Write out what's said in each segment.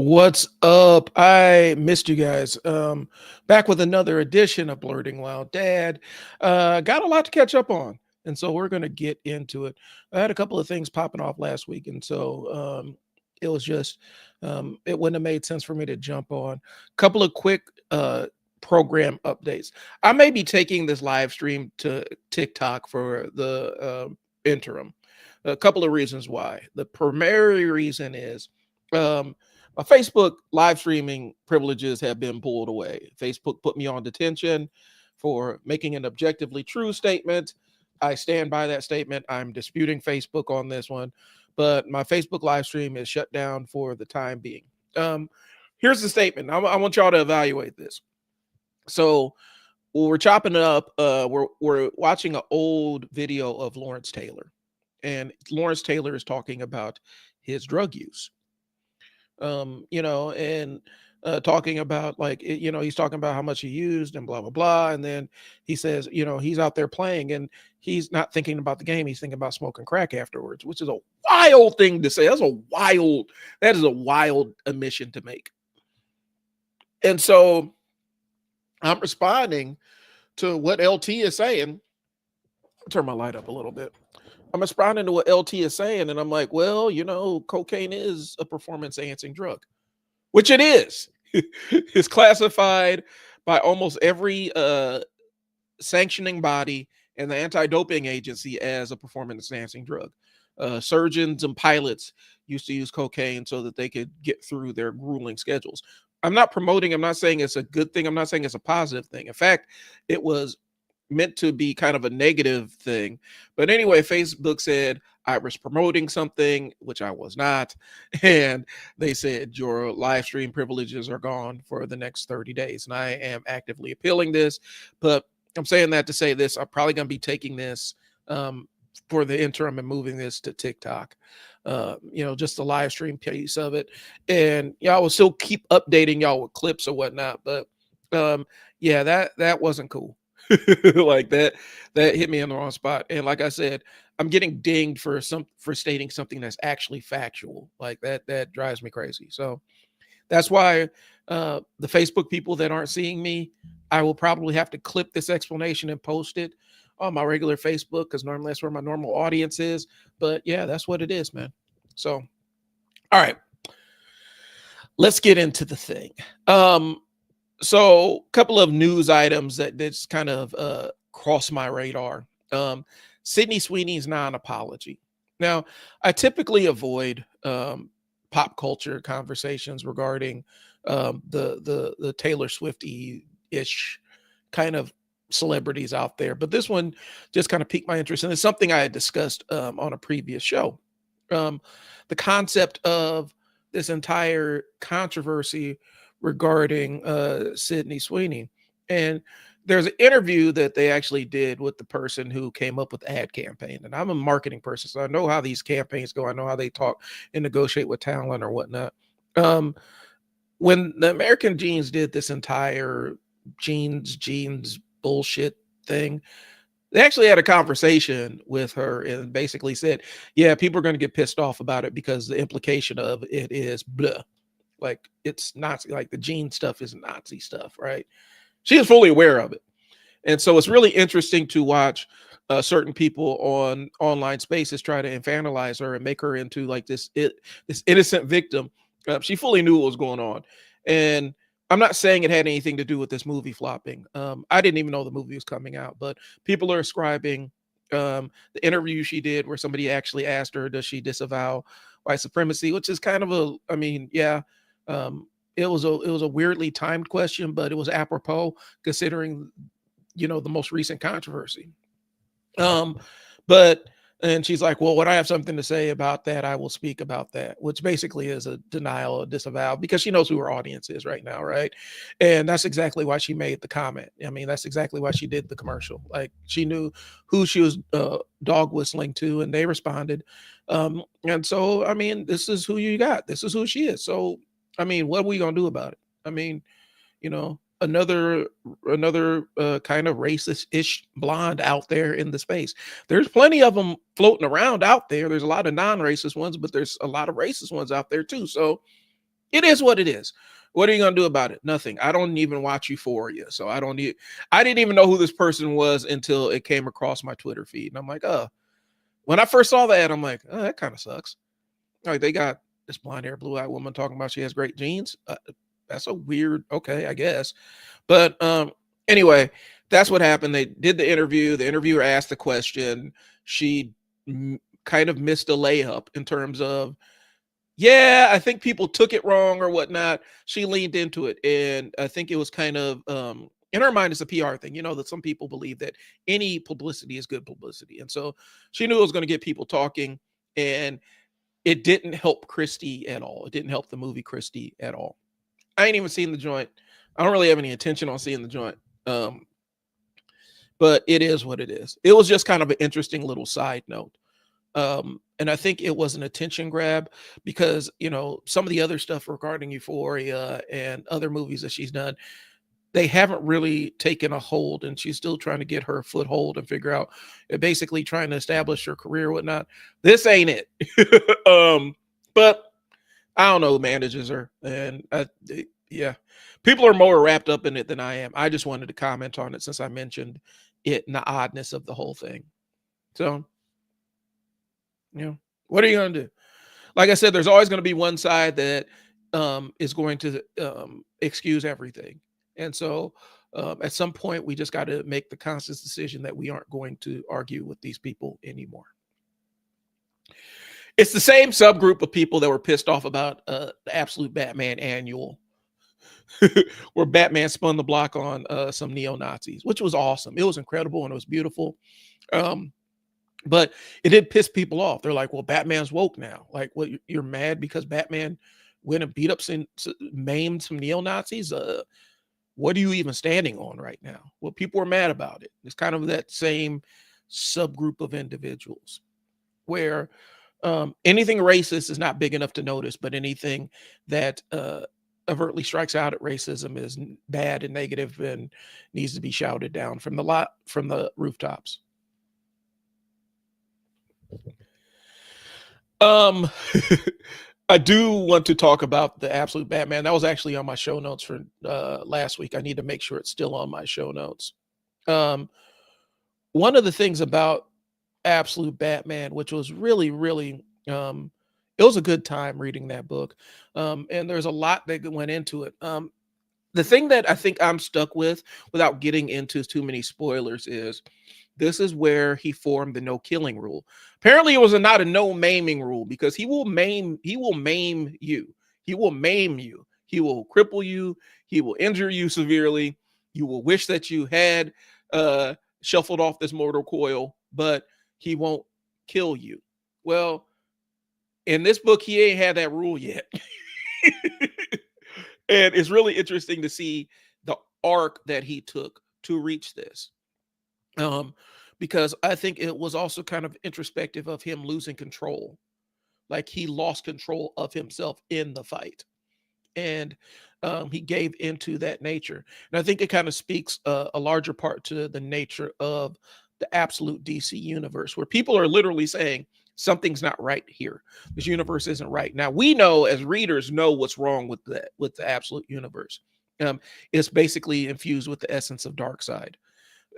What's up? I missed you guys. Back with another edition of Blurting Loud Dad. Got a lot to catch up on, and so we're gonna get into it. I had a couple of things popping off last week, and so it was just it wouldn't have made sense for me to jump on. Couple of quick program updates. I may be taking this live stream to TikTok for the interim. A couple of reasons why. The primary reason is. My Facebook live streaming privileges have been pulled away. Facebook put me on detention for making an objectively true statement. I stand by that statement. I'm disputing Facebook on this one, but my Facebook live stream is shut down for the time being. Here's the statement. I want y'all to evaluate this. So we're chopping it up. We're watching an old video of Lawrence Taylor, and Lawrence Taylor is talking about his drug use. And talking about he's talking about how much he used and blah, blah, blah. And then he says, he's out there playing and he's not thinking about the game. He's thinking about smoking crack afterwards, which is a wild thing to say. That is a wild admission to make. And so I'm responding to what LT is saying. I'll turn my light up a little bit. I'm responding to what LT is saying, and I'm like, well, cocaine is a performance-enhancing drug, which it is. It's classified by almost every sanctioning body and the anti-doping agency as a performance-enhancing drug. Surgeons and pilots used to use cocaine so that they could get through their grueling schedules. I'm not saying it's a good thing. I'm not saying it's a positive thing. In fact, it was meant to be kind of a negative thing. But anyway, Facebook said I was promoting something, which I was not. And they said your live stream privileges are gone for the next 30 days. And I am actively appealing this. But I'm saying that to say this, I'm probably going to be taking this for the interim and moving this to TikTok. Just the live stream piece of it. And y'all will still keep updating y'all with clips or whatnot. But that wasn't cool. Like that hit me in the wrong spot. And like I said, I'm getting dinged for stating something that's actually factual. Like that drives me crazy. So that's why the Facebook people that aren't seeing me, I will probably have to clip this explanation and post it on my regular Facebook, because normally that's where my normal audience is. But yeah, that's what it is, man. So all right, let's get into the thing. So a couple of news items that just kind of crossed my radar. Sydney Sweeney's non-apology. Now, I typically avoid pop culture conversations regarding the Taylor Swift-ish kind of celebrities out there, but this one just kind of piqued my interest, and it's something I had discussed on a previous show. The concept of this entire controversy regarding Sydney Sweeney. And there's an interview that they actually did with the person who came up with the ad campaign. And I'm a marketing person, so I know how these campaigns go. I know how they talk and negotiate with talent or whatnot. When the American Jeans did this entire jeans bullshit thing, they actually had a conversation with her and basically said, yeah, people are going to get pissed off about it because the implication of it is blah. Like it's Nazi, like the jean stuff is Nazi stuff, right? She is fully aware of it. And so it's really interesting to watch certain people on online spaces try to infantilize her and make her into like this innocent victim. She fully knew what was going on. And I'm not saying it had anything to do with this movie flopping. I didn't even know the movie was coming out, but people are ascribing the interview she did where somebody actually asked her, does she disavow white supremacy, which is kind of it was a weirdly timed question, but it was apropos considering, the most recent controversy. And she's like, well, when I have something to say about that, I will speak about that, which basically is a denial, a disavow, because she knows who her audience is right now, right? And that's exactly why she made the comment. I mean, that's exactly why she did the commercial. Like she knew who she was dog whistling to, and they responded. And so, I mean, this is who you got. This is who she is. So, I mean, what are we gonna do about it? I mean, another kind of racist-ish blonde out there in the space. There's plenty of them floating around out there. There's a lot of non-racist ones, but there's a lot of racist ones out there too. So It is what it is. What are you gonna do about it? Nothing. I don't even watch Euphoria, so I don't need. I didn't even know who this person was until it came across my Twitter feed, and I'm like, oh. When I first saw that, I'm like, oh, that kind of sucks. Like they got this blonde hair, blue eyed woman talking about she has great genes. That's a weird. Okay, I guess. But anyway, that's what happened. They did the interview. The interviewer asked the question. She kind of missed a layup in terms of, yeah, I think people took it wrong or whatnot. She leaned into it, and I think it was kind of in her mind, it's a PR thing. You know that some people believe that any publicity is good publicity, and so she knew it was going to get people talking, and it didn't help Christie at all. It didn't help the movie Christie at all. I ain't even seen the joint. I don't really have any intention on seeing the joint. But it is what it is. It was just kind of an interesting little side note. And I think it was an attention grab because, you know, some of the other stuff regarding Euphoria and other movies that she's done, they haven't really taken a hold, and she's still trying to get her foothold and figure out, basically trying to establish her career and whatnot. This ain't it. But I don't know who manages her. And yeah, people are more wrapped up in it than I am. I just wanted to comment on it since I mentioned it and the oddness of the whole thing. So, you know, what are you going to do? Like I said, there's always going to be one side that is going to excuse everything. And so at some point, we just got to make the conscious decision that we aren't going to argue with these people anymore. It's the same subgroup of people that were pissed off about the Absolute Batman annual, where Batman spun the block on some neo-Nazis, which was awesome. It was incredible and it was beautiful. But it did piss people off. They're like, well, Batman's woke now. Like, what, you're mad because Batman went and beat up some, maimed some neo-Nazis? What are you even standing on right now? Well, people are mad about it. It's kind of that same subgroup of individuals where anything racist is not big enough to notice, but anything that overtly strikes out at racism is bad and negative and needs to be shouted down from the rooftops. I do want to talk about the Absolute Batman. That was actually on my show notes for last week. I need to make sure it's still on my show notes. One of the things about Absolute Batman, which was really, really, it was a good time reading that book. And there's a lot that went into it. The thing that I think I'm stuck with, without getting into too many spoilers, is this is where he formed the no killing rule. Apparently, it was not a no maiming rule, because he will maim you. He will maim you. He will cripple you. He will injure you severely. You will wish that you had shuffled off this mortal coil, but he won't kill you. Well, in this book, he ain't had that rule yet. And it's really interesting to see the arc that he took to reach this. Because I think it was also kind of introspective of him losing control. Like, he lost control of himself in the fight. And he gave into that nature. And I think it kind of speaks a larger part to the nature of the absolute DC universe, where people are literally saying something's not right here. This universe isn't right. Now, we know as readers know what's wrong with the absolute universe. It's basically infused with the essence of Darkseid.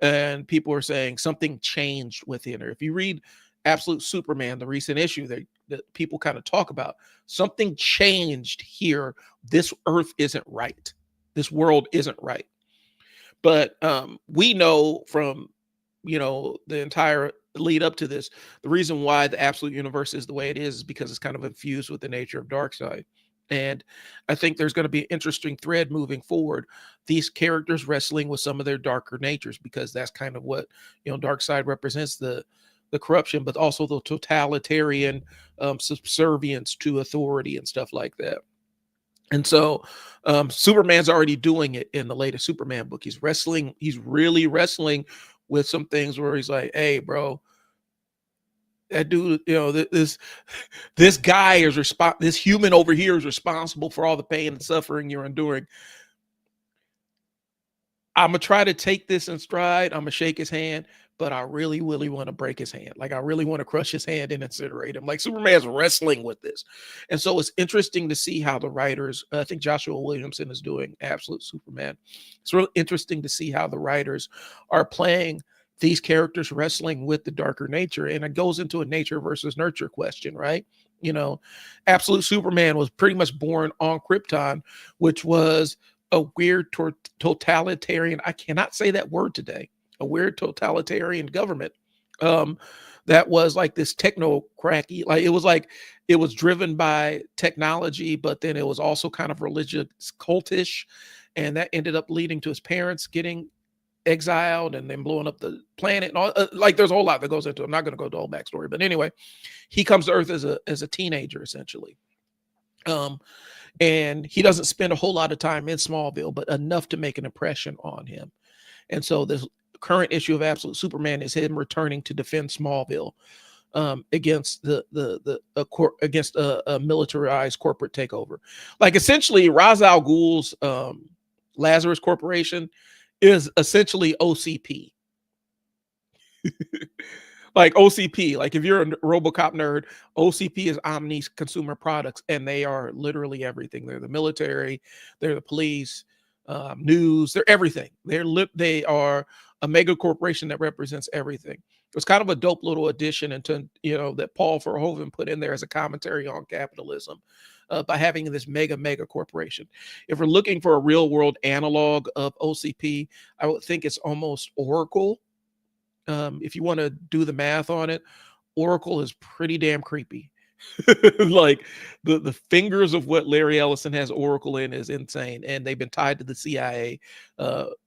And people are saying something changed within her. If you read Absolute Superman, the recent issue that people kind of talk about, something changed here. This earth isn't right. This world isn't right. But we know from, the entire lead up to this, the reason why the absolute universe is the way it is because it's kind of infused with the nature of Darkseid. And I think there's going to be an interesting thread moving forward. These characters wrestling with some of their darker natures, because that's kind of what, Darkseid represents, the corruption, but also the totalitarian subservience to authority and stuff like that. And so Superman's already doing it in the latest Superman book. He's really wrestling with some things where he's like, hey, bro, that dude, this guy is this human over here is responsible for all the pain and suffering you're enduring. I'm going to try to take this in stride. I'm going to shake his hand, but I really, really want to break his hand. Like I really want to crush his hand and incinerate him. Like Superman's wrestling with this. And so it's interesting to see how the writers, I think Joshua Williamson is doing Absolute Superman. It's really interesting to see how the writers are playing these characters wrestling with the darker nature. And it goes into a nature versus nurture question, right? You know, Absolute Superman was pretty much born on Krypton, which was a weird totalitarian, I cannot say that word today, a weird totalitarian government that was like this technocracky, like it was driven by technology, but then it was also kind of religious cultish, and that ended up leading to his parents getting exiled and then blowing up the planet and all. Like there's a whole lot that goes into it. I'm not going to go to the whole backstory, but anyway, he comes to Earth as a teenager essentially. And he doesn't spend a whole lot of time in Smallville, but enough to make an impression on him. And so this current issue of Absolute Superman is him returning to defend Smallville against against a militarized corporate takeover. Like essentially, Ra's al Ghul's Lazarus Corporation is essentially OCP. Like OCP, like if you're a RoboCop nerd, OCP is Omni's Consumer Products, and they are literally everything. They're the military, they're the police, news, they're everything. They are a mega corporation that represents everything. It's kind of a dope little addition into, that Paul Verhoeven put in there as a commentary on capitalism by having this mega corporation. If we're looking for a real world analog of OCP, I would think it's almost Oracle. If you want to do the math on it, Oracle is pretty damn creepy. Like the fingers of what Larry Ellison has Oracle in is insane, and they've been tied to the CIA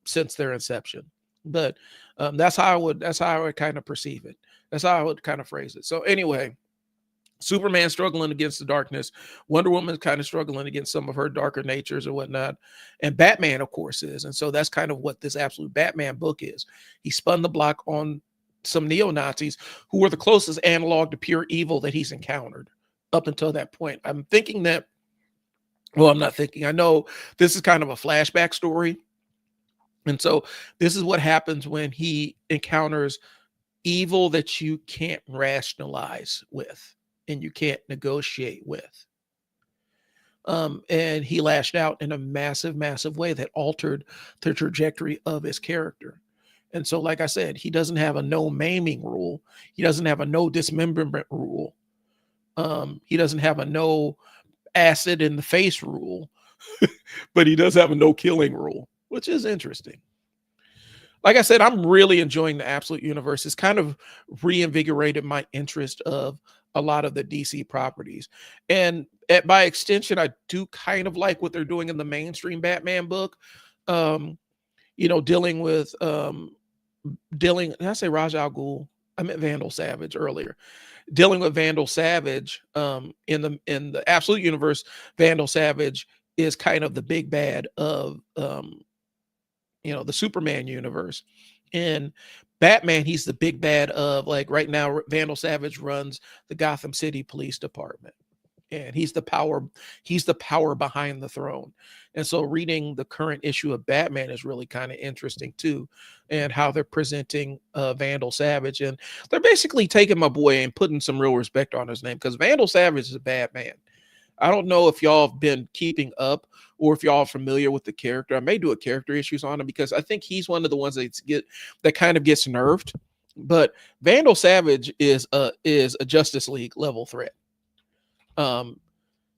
since their inception. But that's how I would kind of perceive it. That's how I would kind of phrase it. So anyway, Superman struggling against the darkness, Wonder Woman kind of struggling against some of her darker natures or whatnot, and Batman, of course, is. And so that's kind of what this Absolute Batman book is. He spun the block on some neo-Nazis who were the closest analog to pure evil that he's encountered up until that point. I'm thinking that, well, I'm not thinking, I know this is kind of a flashback story. And so this is what happens when he encounters evil that you can't rationalize with and you can't negotiate with. And he lashed out in a massive way that altered the trajectory of his character. And so, like I said, he doesn't have a no maiming rule. He doesn't have a no dismemberment rule. He doesn't have a no acid in the face rule, but he does have a no killing rule, which is interesting. Like I said, I'm really enjoying the Absolute Universe. It's kind of reinvigorated my interest of a lot of the DC properties. And by extension, I do kind of like what they're doing in the mainstream Batman book. Dealing with did I say Ra's al Ghul? I meant Vandal Savage earlier. Dealing with Vandal Savage in the Absolute Universe, Vandal Savage is kind of the big bad of the Superman universe. In Batman, he's the big bad of, like, right now, Vandal Savage runs the Gotham City Police Department. And he's the power behind the throne. And so reading the current issue of Batman is really kind of interesting too, and how they're presenting Vandal Savage. And they're basically taking my boy and putting some real respect on his name, because Vandal Savage is a bad man. I don't know if y'all have been keeping up or if y'all are familiar with the character. I may do a character issues on him because I think he's one of the ones that kind of gets nerfed. But Vandal Savage is a Justice League level threat.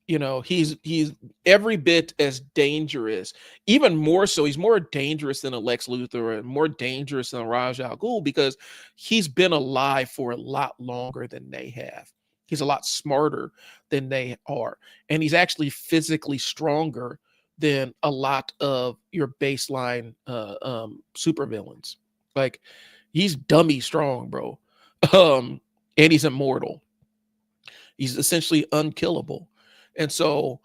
He's every bit as dangerous, even more so. He's more dangerous than a Lex Luthor and more dangerous than Ra's al Ghul, because he's been alive for a lot longer than they have. He's a lot smarter than they are. And he's actually physically stronger than a lot of your baseline supervillains. Like, he's dummy strong, bro. And he's immortal. He's essentially unkillable. And so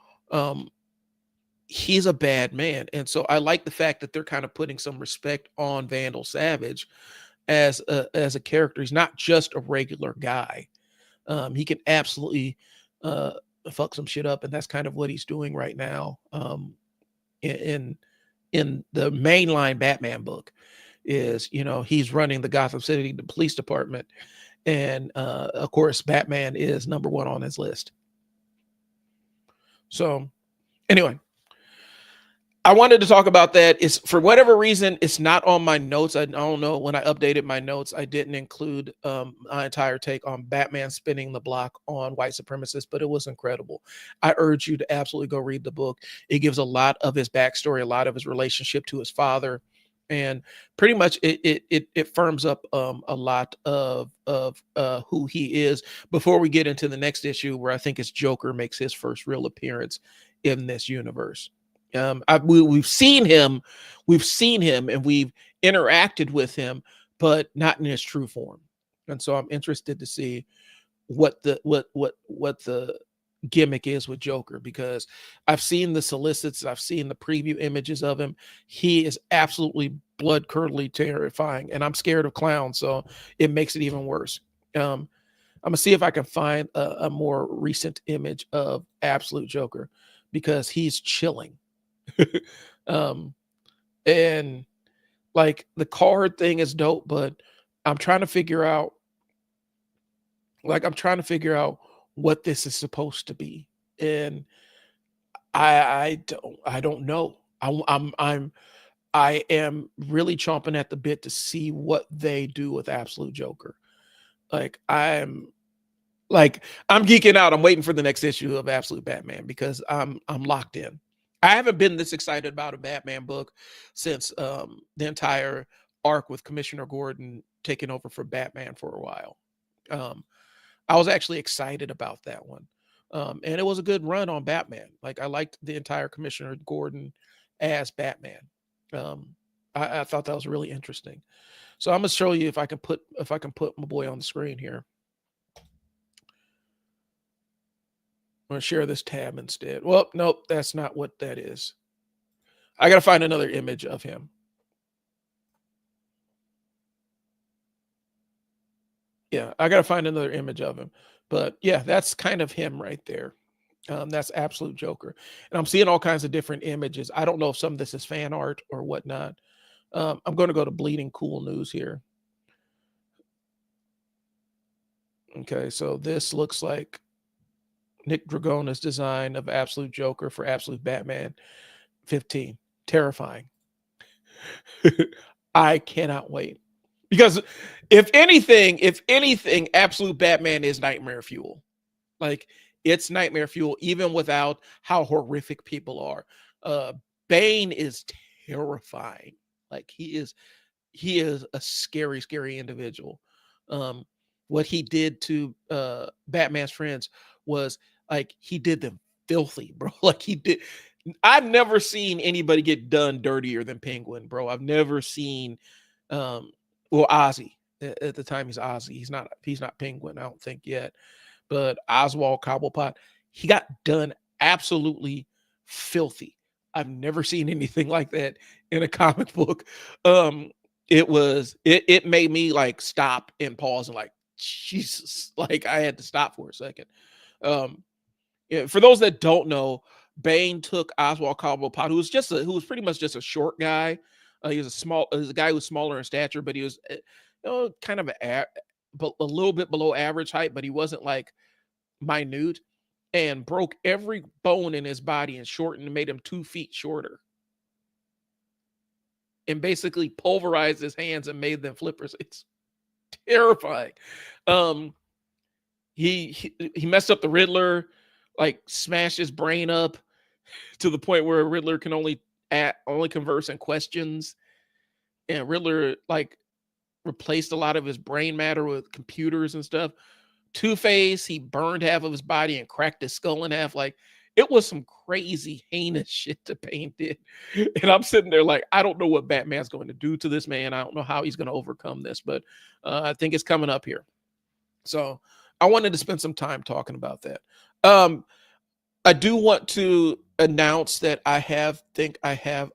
he's a bad man. And so I like the fact that they're kind of putting some respect on Vandal Savage as a character. He's not just a regular guy. He can absolutely fuck some shit up, and that's kind of what he's doing right now in the mainline Batman book. is, he's running the Gotham City Police Department. And of course, Batman is number one on his list. So anyway, I wanted to talk about that. It's for whatever reason, it's not on my notes. I don't know, when I updated my notes, I didn't include my entire take on Batman spinning the block on white supremacists, but it was incredible. I urge you to absolutely go read the book. It gives a lot of his backstory, a lot of his relationship to his father, and pretty much it firms up a lot of who he is before we get into the next issue, where I think his Joker makes his first real appearance in this universe. We've seen him, and we've interacted with him, but not in his true form. And so I'm interested to see what the gimmick is with Joker, because I've seen the solicits, I've seen the preview images of him. He is absolutely blood curdling terrifying, and I'm scared of clowns, so it makes it even worse. I'm gonna see if I can find a more recent image of Absolute Joker, because he's chilling. And like the card thing is dope, but I'm trying to figure out what this is supposed to be. And I don't know. I am really chomping at the bit to see what they do with Absolute Joker. I'm geeking out. I'm waiting for the next issue of Absolute Batman, because I'm locked in. I haven't been this excited about a Batman book since the entire arc with Commissioner Gordon taking over for Batman for a while. I was actually excited about that one. And it was a good run on Batman. I liked the entire Commissioner Gordon as Batman. I thought that was really interesting. So I'm gonna show you if I can put my boy on the screen here. I'm gonna share this tab instead. Well, nope, that's not what that is. I gotta find another image of him. Yeah, I gotta find another image of him. But yeah, that's kind of him right there. That's Absolute Joker. And I'm seeing all kinds of different images. I don't know if some of this is fan art or whatnot. I'm going to go to Bleeding Cool News here. Okay, so this looks like Nick Dragona's design of Absolute Joker for Absolute Batman 15. Terrifying. I cannot wait. Because if anything, Absolute Batman is nightmare fuel. It's nightmare fuel, even without how horrific people are. Bane is terrifying. He is a scary, scary individual. What he did to Batman's friends was he did them filthy, bro. He did. I've never seen anybody get done dirtier than Penguin, bro. I've never seen Ozzy. At the time, he's Ozzy. He's not Penguin, I don't think yet. But Oswald Cobblepot, he got done absolutely filthy. I've never seen anything like that in a comic book. It made me stop and pause and Jesus, I had to stop for a second. Yeah, for those that don't know, Bane took Oswald Cobblepot, who was pretty much just a short guy. He was a guy who was smaller in stature, but he was kind of but a little bit below average height, but he wasn't minute, and broke every bone in his body and shortened and made him 2 feet shorter, and basically pulverized his hands and made them flippers. It's terrifying. He messed up the Riddler, smashed his brain up to the point where Riddler can only converse in questions, and Riddler replaced a lot of his brain matter with computers and stuff. Two-Face, he burned half of his body and cracked his skull in half. It was some crazy, heinous shit that Bane did. And I'm sitting there I don't know what Batman's going to do to this man. I don't know how he's going to overcome this, but I think it's coming up here. So I wanted to spend some time talking about that. I do want to announce that I have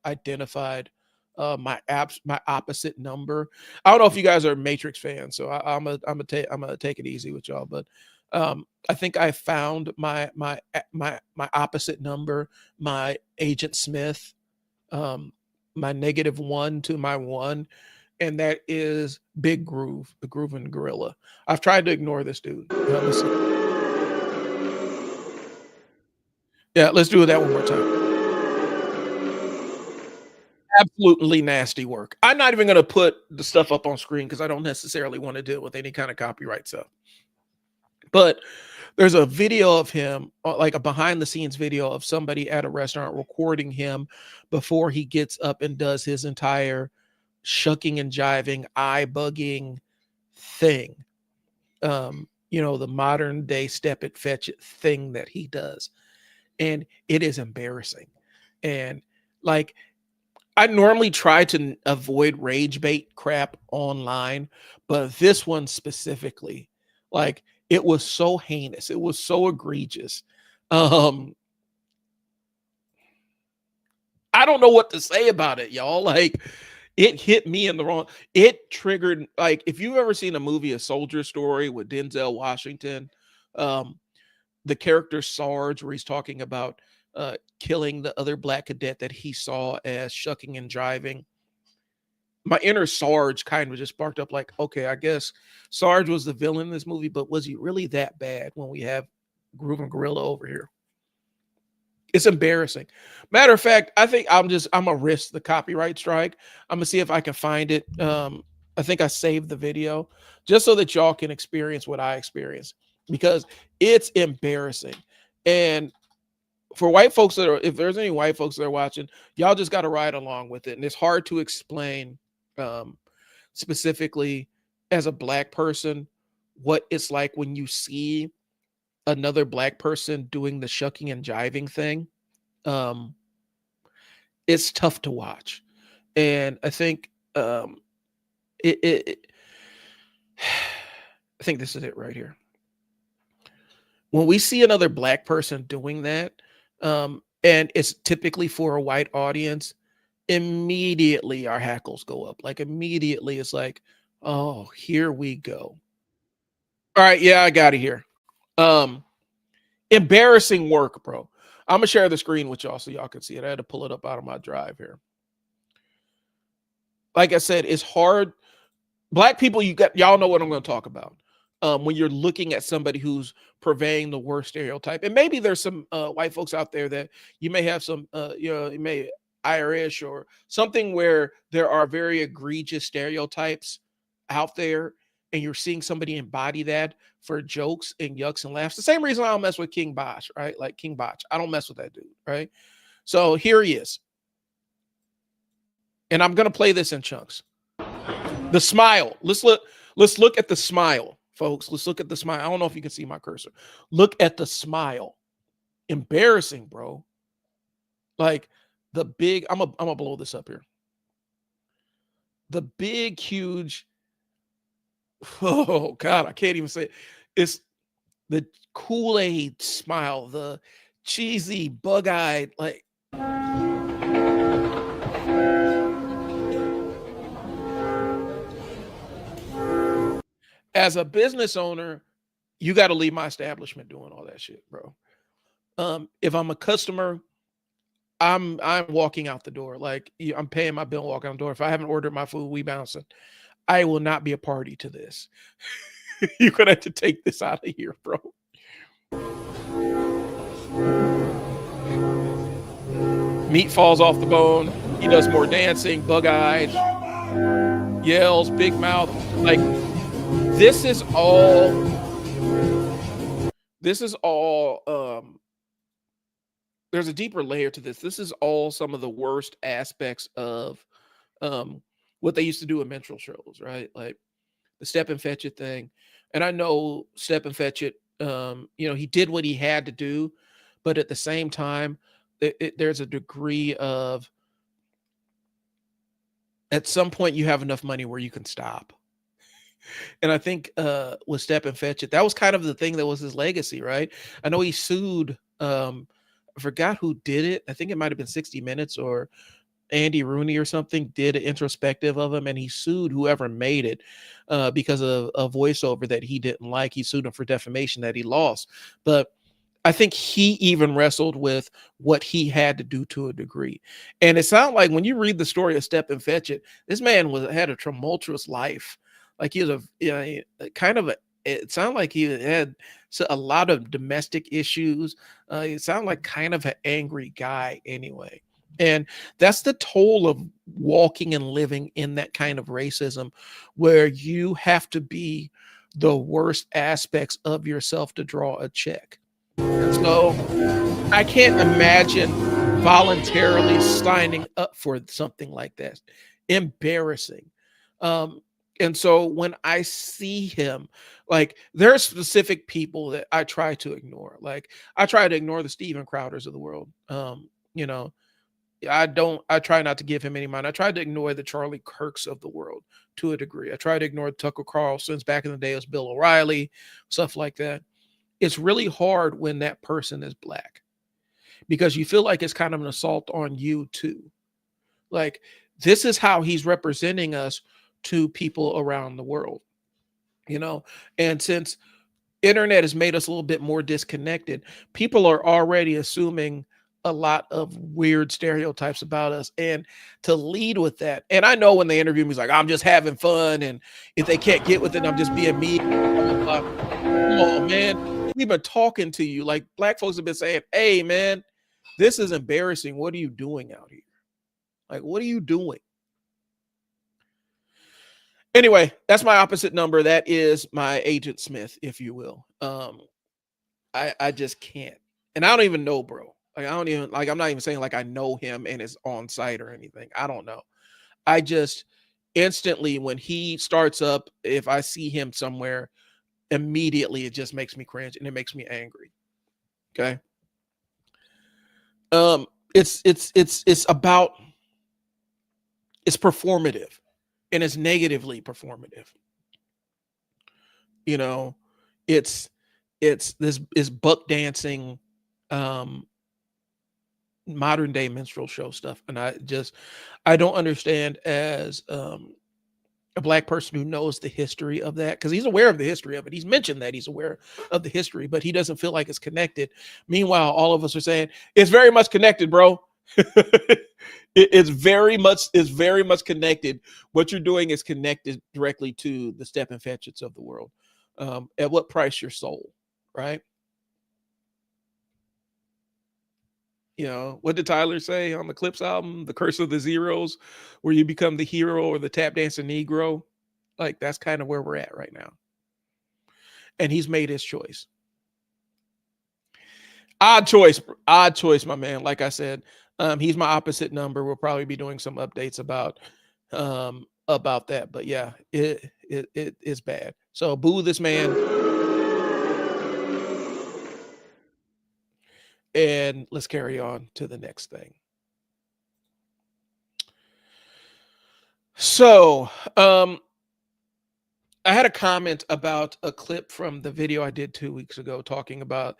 identified my opposite number. I don't know if you guys are Matrix fans, so I'm gonna take it easy with y'all, but I think I found my opposite number, my Agent Smith, my -1 to my 1. and that is Big Groove, the Groovin Gorilla. I've tried to ignore this dude. Let's see. Yeah, let's do that one more time. Absolutely nasty work. I'm not even going to put the stuff up on screen because I don't necessarily want to deal with any kind of copyright stuff. But there's a video of him, like a behind the scenes video of somebody at a restaurant recording him before he gets up and does his entire shucking and jiving, eye bugging thing. The modern day step it, fetch it thing that he does. And it is embarrassing. And like, I normally try to avoid rage bait crap online, but this one specifically, like, it was so heinous. It was so egregious. I don't know what to say about it, y'all. Like, it hit me in the wrong. It triggered, like, if you've ever seen a movie, A Soldier Story with Denzel Washington, the character Sarge, where he's talking about killing the other black cadet that he saw as shucking and jiving. My inner Sarge kind of just sparked up like, okay, I guess Sarge was the villain in this movie, but was he really that bad when we have Groovin Gorilla over here? It's embarrassing. Matter of fact, I think I'm gonna risk the copyright strike. I'm gonna see if I can find it. I think I saved the video just so that y'all can experience what I experienced because it's embarrassing. And for white folks that are, if there's any white folks that are watching, y'all just got to ride along with it. And it's hard to explain specifically as a black person what it's like when you see another black person doing the shucking and jiving thing. It's tough to watch. And I think I think this is it right here. When we see another black person doing that, and it's typically for a white audience, immediately our hackles go up. Like immediately it's like, oh, here we go. All right, yeah, I got it here. Embarrassing work, bro. I'm gonna share the screen with y'all so y'all can see it. I had to pull it up out of my drive here. Like I said, it's hard. Black people, y'all know what I'm going to talk about. When you're looking at somebody who's purveying the worst stereotype, and maybe there's some white folks out there that you may have some, you may Irish or something where there are very egregious stereotypes out there, and you're seeing somebody embody that for jokes and yucks and laughs. The same reason I don't mess with King Bosch, right? Like King Bosch, I don't mess with that dude, right? So here he is, and I'm gonna play this in chunks. The smile. Let's look at the smile, folks. Let's look at the smile. I don't know if you can see my cursor. Look at the smile. Embarrassing, bro. Like the big, I'm gonna blow this up here. The big, huge, oh God, I can't even say it. It's the Kool-Aid smile, the cheesy, bug-eyed, like as a business owner, you got to leave my establishment doing all that shit, bro. If I'm a customer, I'm walking out the door. Like I'm paying my bill, walking out the door. If I haven't ordered my food, we bouncing. I will not be a party to this. You're gonna have to take this out of here, bro. Meat falls off the bone. He does more dancing, bug-eyed, yells, big mouth. Like this is all. There's a deeper layer to this. This is all some of the worst aspects of what they used to do in minstrel shows, right? Like the step and fetch it thing. And I know step and fetch it, he did what he had to do, but at the same time, there's a degree of at some point you have enough money where you can stop. And I think with step and fetch it, that was kind of the thing that was his legacy, right? I know he sued I forgot who did it. I think it might have been 60 Minutes or Andy Rooney or something did an introspective of him, and he sued whoever made it because of a voiceover that he didn't like. He sued him for defamation that he lost. But I think he even wrestled with what he had to do to a degree. And it sounded like when you read the story of Step and Fetch It, this man had a tumultuous life. Like he was kind of a, it sounded like he had a lot of domestic issues. It sounded like kind of an angry guy anyway. And that's the toll of walking and living in that kind of racism, where you have to be the worst aspects of yourself to draw a check. And so I can't imagine voluntarily signing up for something like that. Embarrassing. Um, and so when I see him, like there are specific people that I try to ignore. Like I try to ignore the Steven Crowders of the world. You know, I try not to give him any mind. I try to ignore the Charlie Kirks of the world to a degree. I try to ignore Tucker Carlson's back in the day, it was Bill O'Reilly, stuff like that. It's really hard when that person is Black because you feel like it's kind of an assault on you too. Like this is how he's representing us to people around the world, you know? And since internet has made us a little bit more disconnected, people are already assuming a lot of weird stereotypes about us. And to lead with that, and I know when they interview me, he's like, I'm just having fun. And if they can't get with it, I'm just being me. Blah, blah, blah. Come on, man. We've been talking to you. Like Black folks have been saying, hey, man, this is embarrassing. What are you doing out here? Like, what are you doing? Anyway, that's my opposite number. That is my Agent Smith, if you will. I just can't. And I don't even know, bro. Like, I don't even, like, I'm not even saying like I know him and is on site or anything. I don't know. I just instantly, when he starts up, if I see him somewhere, immediately it just makes me cringe and it makes me angry. Okay. It's about, it's performative and it's negatively performative. You know, it's this is buck dancing, modern day minstrel show stuff. And I don't understand as a Black person who knows the history of that, because he's aware of the history of it. He's mentioned that he's aware of the history, but he doesn't feel like it's connected. Meanwhile, all of us are saying it's very much connected, bro. It's very much connected. What you're doing is connected directly to the Step and Fetch It's of the world. At what price your soul, right? You know, what did Tyler say on the Clips album? The Curse of the Zeros, where you become the hero or the tap dancing Negro. Like that's kind of where we're at right now. And he's made his choice. Odd choice, my man. Like I said, he's my opposite number. We'll probably be doing some updates about that. But yeah, it is bad. So boo this man. And let's carry on to the next thing. So, I had a comment about a clip from the video I did 2 weeks ago talking about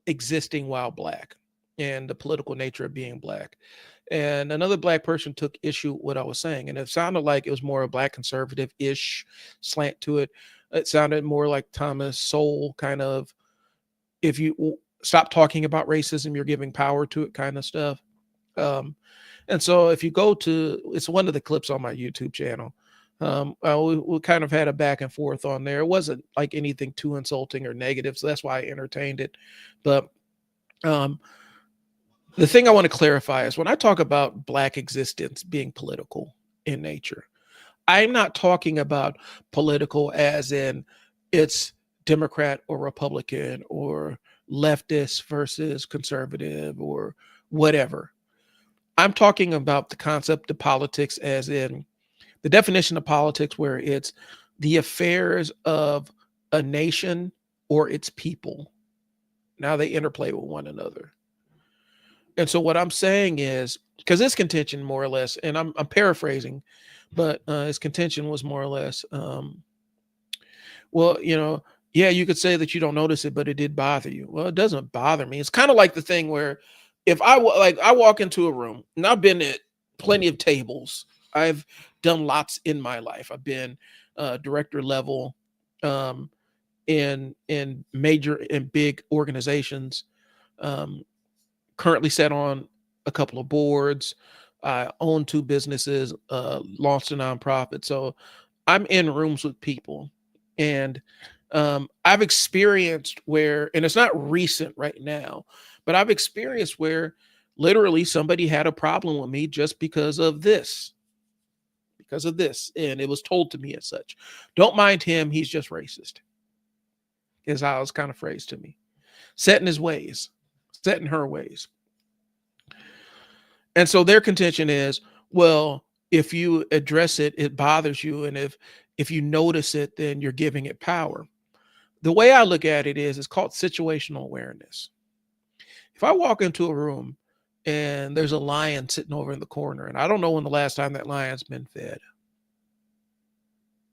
existing while Black and the political nature of being Black. And another Black person took issue with what I was saying. And it sounded like it was more a Black conservative-ish slant to it. It sounded more like Thomas Sowell kind of, if you stop talking about racism, you're giving power to it kind of stuff. And so if you go to, it's one of the clips on my YouTube channel. We kind of had a back and forth on there. It wasn't like anything too insulting or negative, so that's why I entertained it. But the thing I want to clarify is when I talk about Black existence being political in nature, I'm not talking about political as in it's Democrat or Republican or leftist versus conservative or whatever. I'm talking about the concept of politics as in the definition of politics, where it's the affairs of a nation or its people. Now they interplay with one another. And so what I'm saying is, because this contention more or less, and I'm paraphrasing, but his contention was more or less, well, you know, yeah, you could say that you don't notice it, but it did bother you. Well, it doesn't bother me. It's kind of like the thing where if I walk into a room, and I've been at plenty of tables, I've done lots in my life. I've been director level in major and big organizations. Um, Currently set on a couple of boards. I own two businesses, launched a nonprofit. So I'm in rooms with people, and I've experienced where, and it's not recent right now, but I've experienced where literally somebody had a problem with me just because of this, and it was told to me as such. Don't mind him; he's just racist. Is how it's kind of phrased to me. Set in his ways, set in her ways. And so their contention is, well, if you address it, it bothers you, and if you notice it, then you're giving it power. The way I look at it is, it's called situational awareness. If I walk into a room and there's a lion sitting over in the corner, and I don't know when the last time that lion's been fed,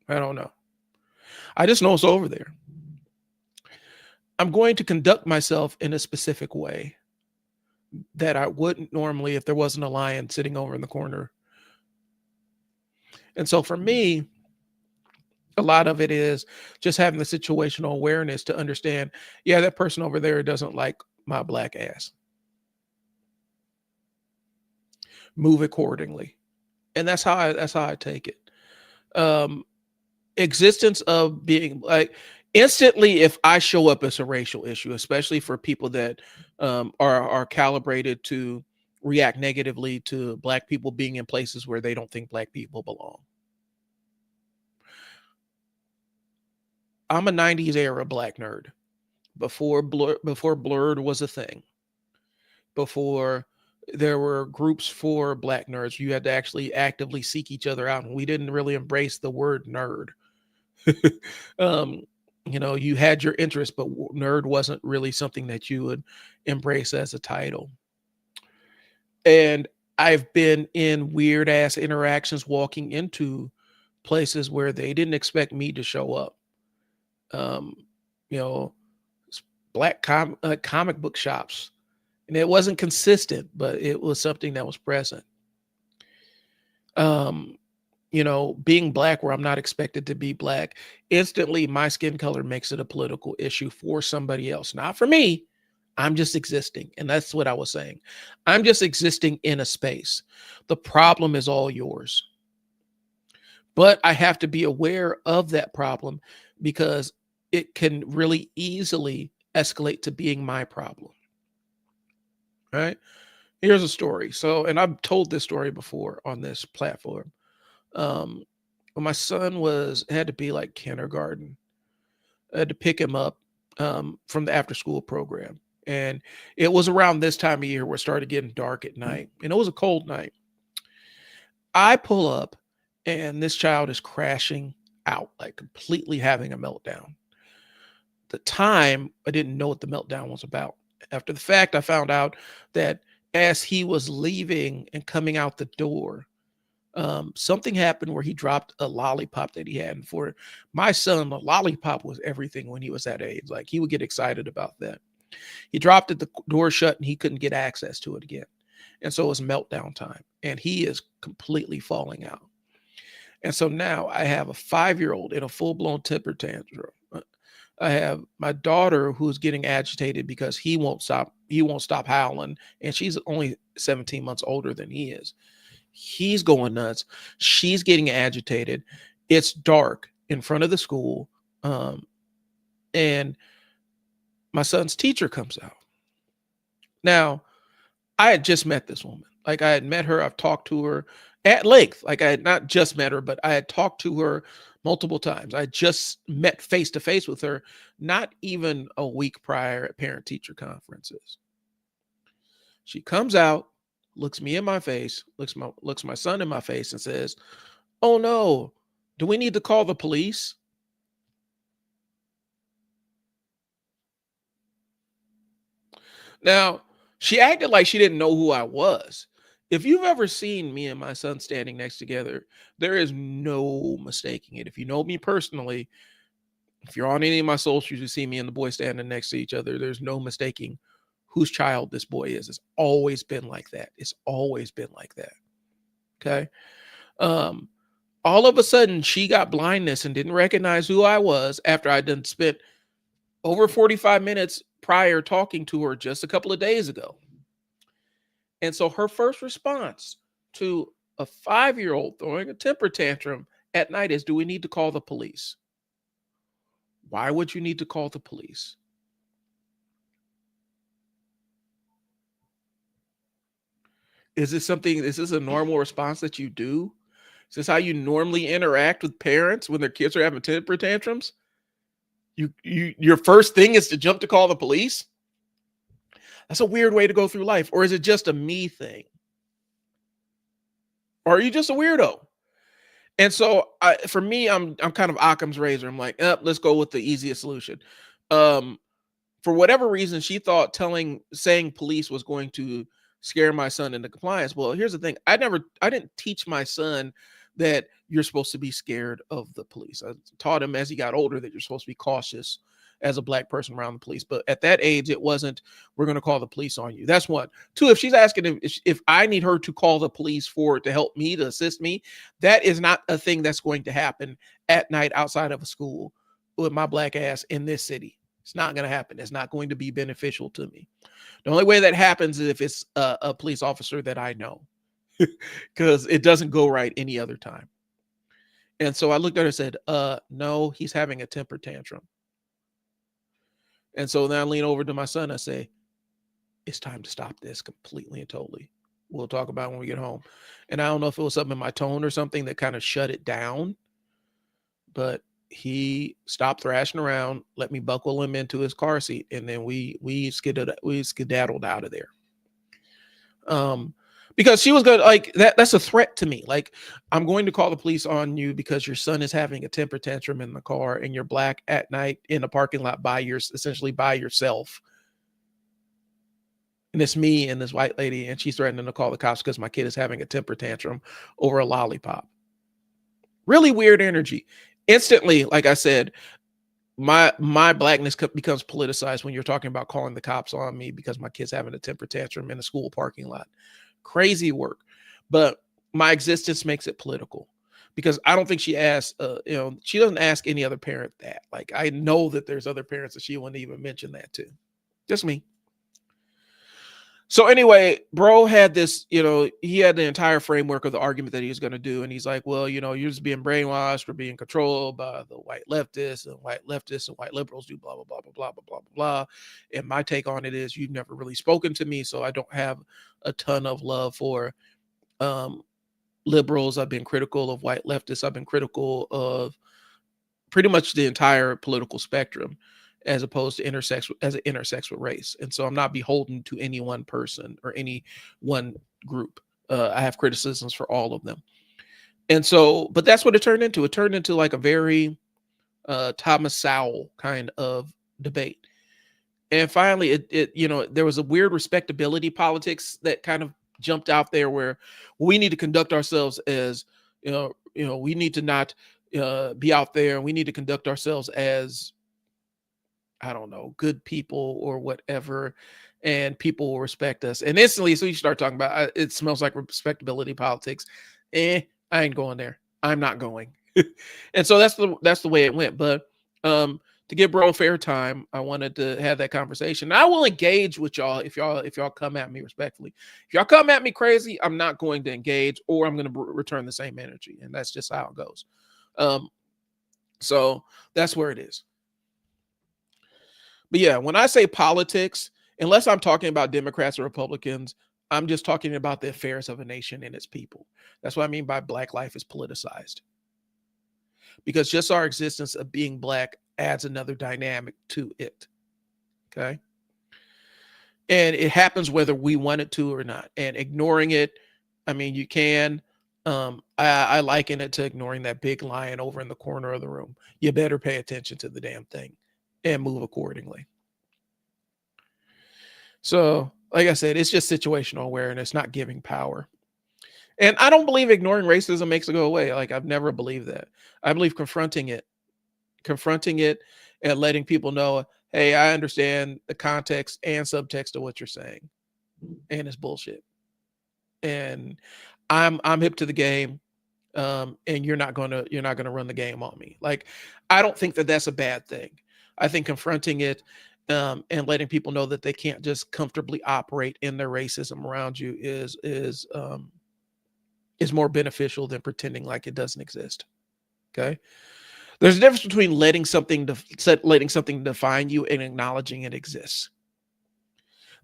I don't know. I just know it's over there. I'm going to conduct myself in a specific way that I wouldn't normally if there wasn't a lion sitting over in the corner. And so for me, a lot of it is just having the situational awareness to understand, yeah, that person over there doesn't like my black ass. Move accordingly. And that's how I take it. Um, Existence of being like, instantly, if I show up as a racial issue, especially for people that are calibrated to react negatively to black people being in places where they don't think black people belong. I'm a 90s era black nerd. Before blurred was a thing. Before there were groups for black nerds, you had to actually actively seek each other out, and we didn't really embrace the word nerd. um, you had your interest, but nerd wasn't really something that you would embrace as a title. And I've been in weird ass interactions walking into places where they didn't expect me to show up. Um, you know, black comic book shops, and it wasn't consistent, but it was something that was present. Um, being black where I'm not expected to be black, instantly my skin color makes it a political issue for somebody else, not for me. I'm just existing. And that's what I was saying. I'm just existing in a space. The problem is all yours. But I have to be aware of that problem because it can really easily escalate to being my problem. Right? Here's a story. So, and I've told this story before on this platform. Um, when my son had to be like kindergarten, I had to pick him up from the after school program. And it was around this time of year where it started getting dark at night. And it was a cold night. I pull up and this child is crashing out, like completely having a meltdown. The time, I didn't know what the meltdown was about. After the fact, I found out that as he was leaving and coming out the door, something happened where he dropped a lollipop that he had. And for my son, a lollipop was everything when he was that age. Like, he would get excited about that. He dropped it, the door shut, and he couldn't get access to it again. And so it was meltdown time. And he is completely falling out. And so now I have a 5-year-old in a full-blown temper tantrum. I have my daughter who's getting agitated because he won't stop howling. And she's only 17 months older than he is. He's going nuts. She's getting agitated. It's dark in front of the school. And my son's teacher comes out. Now, I had just met this woman. Like, I had met her. I've talked to her at length. Like, I had not just met her, but I had talked to her multiple times. I just met face to face with her, not even a week prior at parent teacher conferences. She comes out, looks me in my face, looks my son in my face, and says, "Oh no, do we need to call the police?" Now, she acted like she didn't know who I was. If you've ever seen me and my son standing next together, there is no mistaking it. If you know me personally, if you're on any of my socials, you see me and the boy standing next to each other, there's no mistaking whose child this boy is. It's always been like that. It's always been like that. Okay. Um, all of a sudden she got blindness and didn't recognize who I was after I done spent over 45 minutes prior talking to her just a couple of days ago. And so her first response to a 5-year-old throwing a temper tantrum at night is, do we need to call the police? Why would you need to call the police? Is this a normal response that you do? Is this how you normally interact with parents when their kids are having temper tantrums? Your first thing is to jump to call the police? That's a weird way to go through life. Or is it just a me thing? Or are you just a weirdo? And so for me, I'm kind of Occam's razor. I'm like, let's go with the easiest solution. Um, for whatever reason, she thought saying police was going to scare my son into compliance. Well, here's the thing. I didn't teach my son that you're supposed to be scared of the police. I taught him as he got older that you're supposed to be cautious as a black person around the police. But at that age, it wasn't, we're going to call the police on you. That's one. Two, if she's asking if I need her to call the police to help me, to assist me, that is not a thing that's going to happen at night outside of a school with my black ass in this city. It's not going to happen. It's not going to be beneficial to me. The only way that happens is if it's a police officer that I know, because it doesn't go right any other time. And so I looked at her and said, no, he's having a temper tantrum. And so then I lean over to my son. I say, it's time to stop this completely and totally. We'll talk about it when we get home. And I don't know if it was something in my tone or something that kind of shut it down, but he stopped thrashing around, let me buckle him into his car seat, and then we skedaddled out of there. Because she was good, like that's a threat to me. Like, I'm going to call the police on you because your son is having a temper tantrum in the car and you're black at night in a parking lot essentially by yourself. And it's me and this white lady, and she's threatening to call the cops because my kid is having a temper tantrum over a lollipop. Really weird energy. Instantly, like I said, my blackness becomes politicized when you're talking about calling the cops on me because my kid's having a temper tantrum in a school parking lot. Crazy work. But my existence makes it political because I don't think she asks, she doesn't ask any other parent that. Like, I know that there's other parents that she wouldn't even mention that to. Just me. So anyway, bro had this, he had the entire framework of the argument that he was going to do. And he's like, well, you're just being brainwashed or being controlled by the white leftists and white liberals do blah, blah, blah, blah, blah, blah, blah, blah. And my take on it is you've never really spoken to me. So I don't have a ton of love for liberals. I've been critical of white leftists. I've been critical of pretty much the entire political spectrum, as opposed to intersex with race. And so I'm not beholden to any one person or any one group. I have criticisms for all of them. And so, but that's what it turned into. It turned into like a very Thomas Sowell kind of debate. And finally, it there was a weird respectability politics that kind of jumped out there where we need to conduct ourselves as, we need to not be out there, and we need to conduct ourselves as, I don't know, good people or whatever, and people will respect us. And instantly, so you start talking about it smells like respectability politics. I ain't going there. I'm not going. And so that's the way it went. But to give bro fair time, I wanted to have that conversation. I will engage with y'all if y'all come at me respectfully. If y'all come at me crazy, I'm not going to engage, or I'm going to return the same energy, and that's just how it goes. So that's where it is. But yeah, when I say politics, unless I'm talking about Democrats or Republicans, I'm just talking about the affairs of a nation and its people. That's what I mean by black life is politicized. Because just our existence of being black adds another dynamic to it. Okay. And it happens whether we want it to or not. And ignoring it, I mean, you can. I liken it to ignoring that big lion over in the corner of the room. You better pay attention to the damn thing and move accordingly. So, like I said, it's just situational awareness, not giving power. And I don't believe ignoring racism makes it go away. Like, I've never believed that. I believe confronting it and letting people know, hey, I understand the context and subtext of what you're saying, and it's bullshit. And I'm hip to the game. And you're not gonna run the game on me. Like, I don't think that that's a bad thing. I think confronting it and letting people know that they can't just comfortably operate in their racism around you is more beneficial than pretending like it doesn't exist. Okay. There's a difference between letting something define you and acknowledging it exists.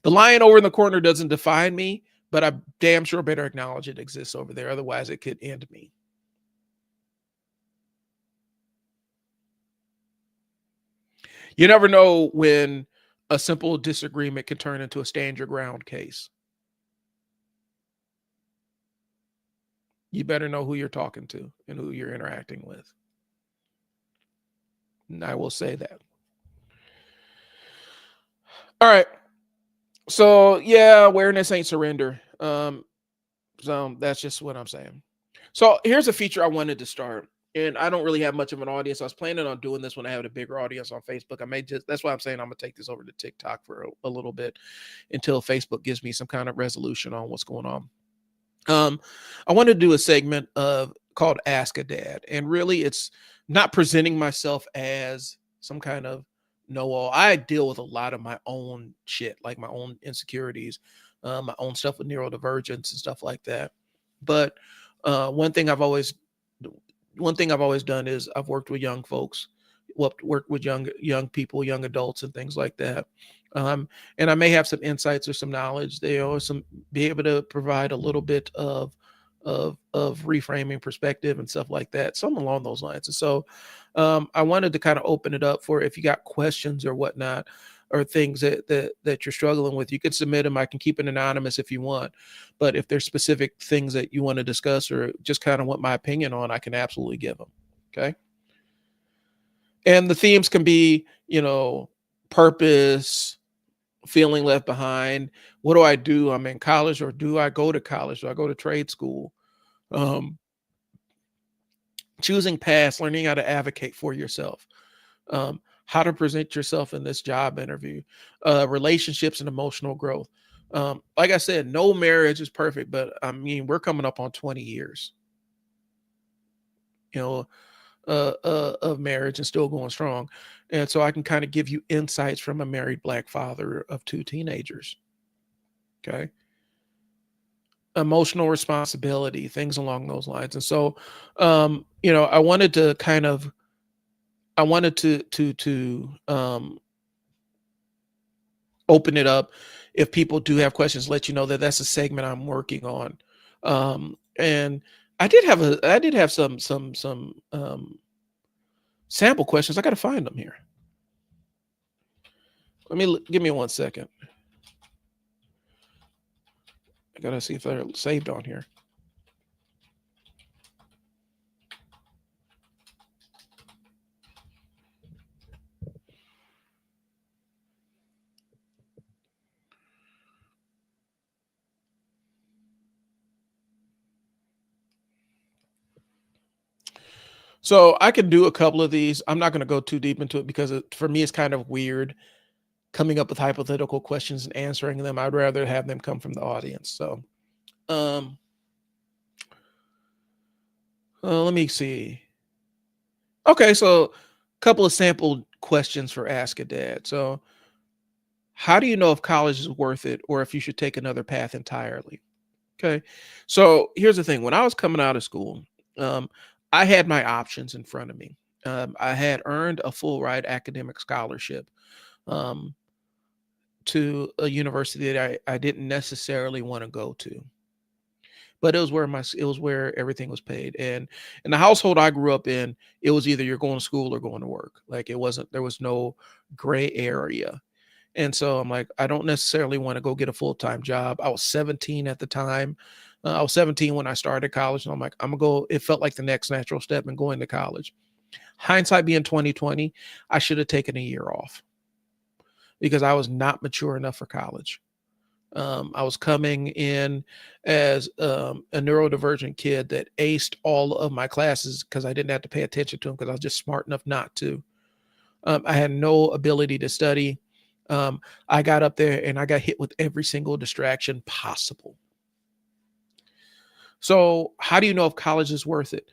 The lion over in the corner doesn't define me, but I damn sure better acknowledge it exists over there. Otherwise, it could end me. You never know when a simple disagreement can turn into a stand your ground case. You better know who you're talking to and who you're interacting with. And I will say that. All right. So yeah, awareness ain't surrender. So that's just what I'm saying. So here's a feature I wanted to start, and I don't really have much of an audience. I was planning on doing this when I have a bigger audience on Facebook. I may just that's why I'm saying I'm gonna take this over to TikTok for a little bit until Facebook gives me some kind of resolution on what's going on. I want to do a segment of called Ask a Dad, and really it's not presenting myself as some kind of know-all. I deal with a lot of my own shit, like my own insecurities, my own stuff with neurodivergence and stuff like that. But one thing I've always done is I've worked with young folks, worked with young people, young adults, and things like that. And I may have some insights or some knowledge there, or some be able to provide a little bit of reframing perspective and stuff like that, something along those lines. And so I wanted to kind of open it up for if you got questions or whatnot, or things that you're struggling with, you can submit them. I can keep it anonymous if you want, but if there's specific things that you want to discuss or just kind of want my opinion on, I can absolutely give them. Okay. And the themes can be, purpose, feeling left behind. What do I do? I'm in college, or do I go to college? Do I go to trade school? Um, Choosing paths, learning how to advocate for yourself, how to present yourself in this job interview, relationships and emotional growth. Like I said, no marriage is perfect, but I mean, we're coming up on 20 years, you know, of marriage and still going strong. And so I can kind of give you insights from a married Black father of two teenagers. Okay. Emotional responsibility, things along those lines. And so, I wanted to kind of, I wanted to open it up. If people do have questions, let you know that that's a segment I'm working on. And I did have some sample questions. I got to find them here. Give me 1 second. I got to see if they're saved on here. So I can do a couple of these. I'm not going to go too deep into it because for me, it's kind of weird coming up with hypothetical questions and answering them. I'd rather have them come from the audience. So, let me see. Okay, so a couple of sample questions for Ask a Dad. So, how do you know if college is worth it or if you should take another path entirely? Okay, so here's the thing. When I was coming out of school, um, I had my options in front of me. I had earned a full ride academic scholarship um, to a university that I didn't necessarily want to go to, but it was where everything was paid. And in the household I grew up in, it was either you're going to school or going to work. Like there was no gray area. And so I'm like, I don't necessarily want to go get a full-time job. I was 17 at the time. I was 17 when I started college, and I'm like, I'm gonna go. It felt like the next natural step in going to college. Hindsight being 2020, I should have taken a year off because I was not mature enough for college. I was coming in as a neurodivergent kid that aced all of my classes because I didn't have to pay attention to them because I was just smart enough not to. I had no ability to study. I got up there and I got hit with every single distraction possible. So how do you know if college is worth it?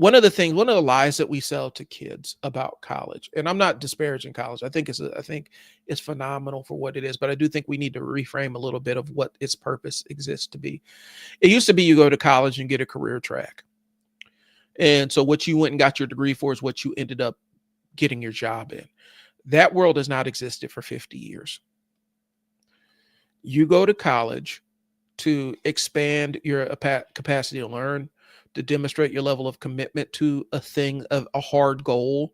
one of the lies that we sell to kids about college, and I'm not disparaging college. I think it's phenomenal for what it is, but I do think we need to reframe a little bit of what its purpose exists to be. It used to be you go to college and get a career track. And so what you went and got your degree for is what you ended up getting your job in. That world has not existed for 50 years. You go to college to expand your capacity to learn, to demonstrate your level of commitment to a thing, of a hard goal.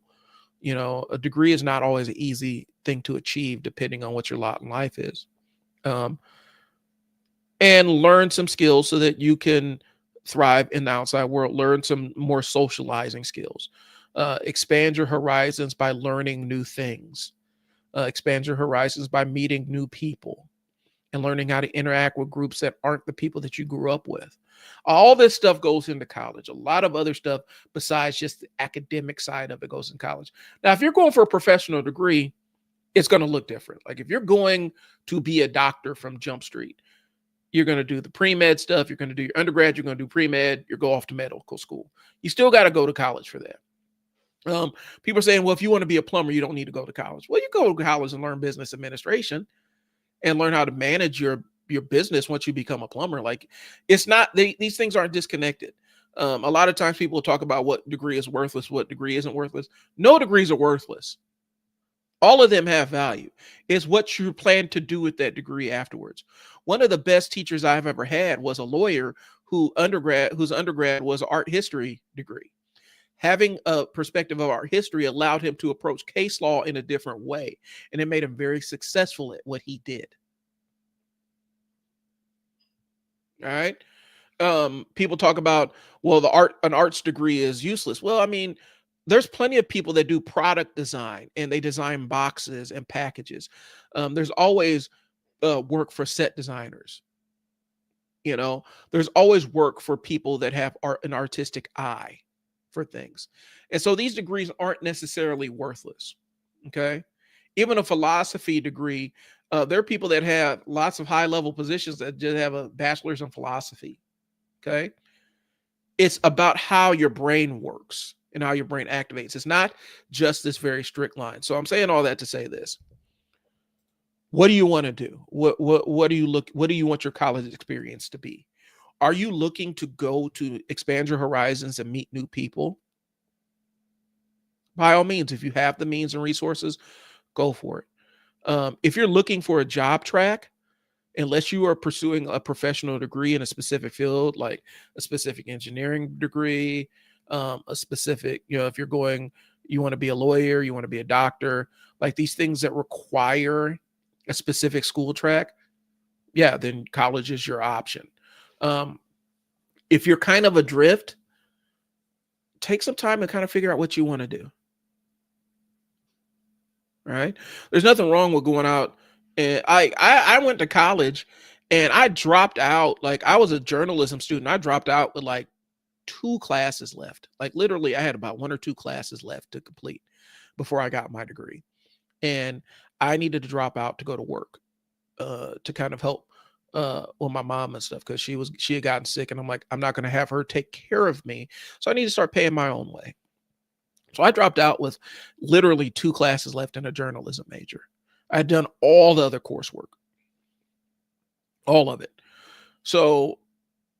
You know, a degree is not always an easy thing to achieve, depending on what your lot in life is. And learn some skills so that you can thrive in the outside world. Learn some more socializing skills. Expand your horizons by learning new things. Expand your horizons by meeting new people and learning how to interact with groups that aren't the people that you grew up with. All this stuff goes into college. A lot of other stuff besides just the academic side of it goes in college. Now, if you're going for a professional degree, it's going to look different. Like if you're going to be a doctor from Jump Street, you're going to do the pre-med stuff. You're going to do your undergrad. You're going to do pre-med. You go off to medical school. You still got to go to college for that. People are saying, well, if you want to be a plumber, you don't need to go to college. Well, you go to college and learn business administration and learn how to manage your business once you become a plumber. Like it's not, these things aren't disconnected. A lot of times people talk about what degree is worthless, what degree isn't worthless. No degrees are worthless. All of them have value. It's what you plan to do with that degree afterwards. One of the best teachers I've ever had was a lawyer whose undergrad was an art history degree. Having a perspective of art history allowed him to approach case law in a different way, and it made him very successful at what he did. All right. People talk about, well, an arts degree is useless. Well, I mean, there's plenty of people that do product design and they design boxes and packages. There's always work for set designers. You know, there's always work for people that have an artistic eye for things. And so these degrees aren't necessarily worthless. Okay. Even a philosophy degree, there are people that have lots of high level positions that just have a bachelor's in philosophy. Okay. It's about how your brain works and how your brain activates. It's not just this very strict line. So I'm saying all that to say this. What do you want to do? What do you want your college experience to be? Are you looking to go to expand your horizons and meet new people? By all means, if you have the means and resources, go for it. If you're looking for a job track, unless you are pursuing a professional degree in a specific field, like a specific engineering degree, a specific, if you want to be a lawyer, you want to be a doctor, like these things that require a specific school track, yeah, then college is your option. If you're kind of adrift, take some time and kind of figure out what you want to do. Right? There's nothing wrong with going out. And I went to college and I dropped out. Like I was a journalism student. I dropped out with like 2 classes left. Like literally I had about 1 or 2 classes left to complete before I got my degree. And I needed to drop out to go to work to kind of help with my mom and stuff, because she had gotten sick, and I'm like, I'm not going to have her take care of me, so I need to start paying my own way. So I dropped out with literally 2 classes left in a journalism major. I had done all the other coursework, all of it. So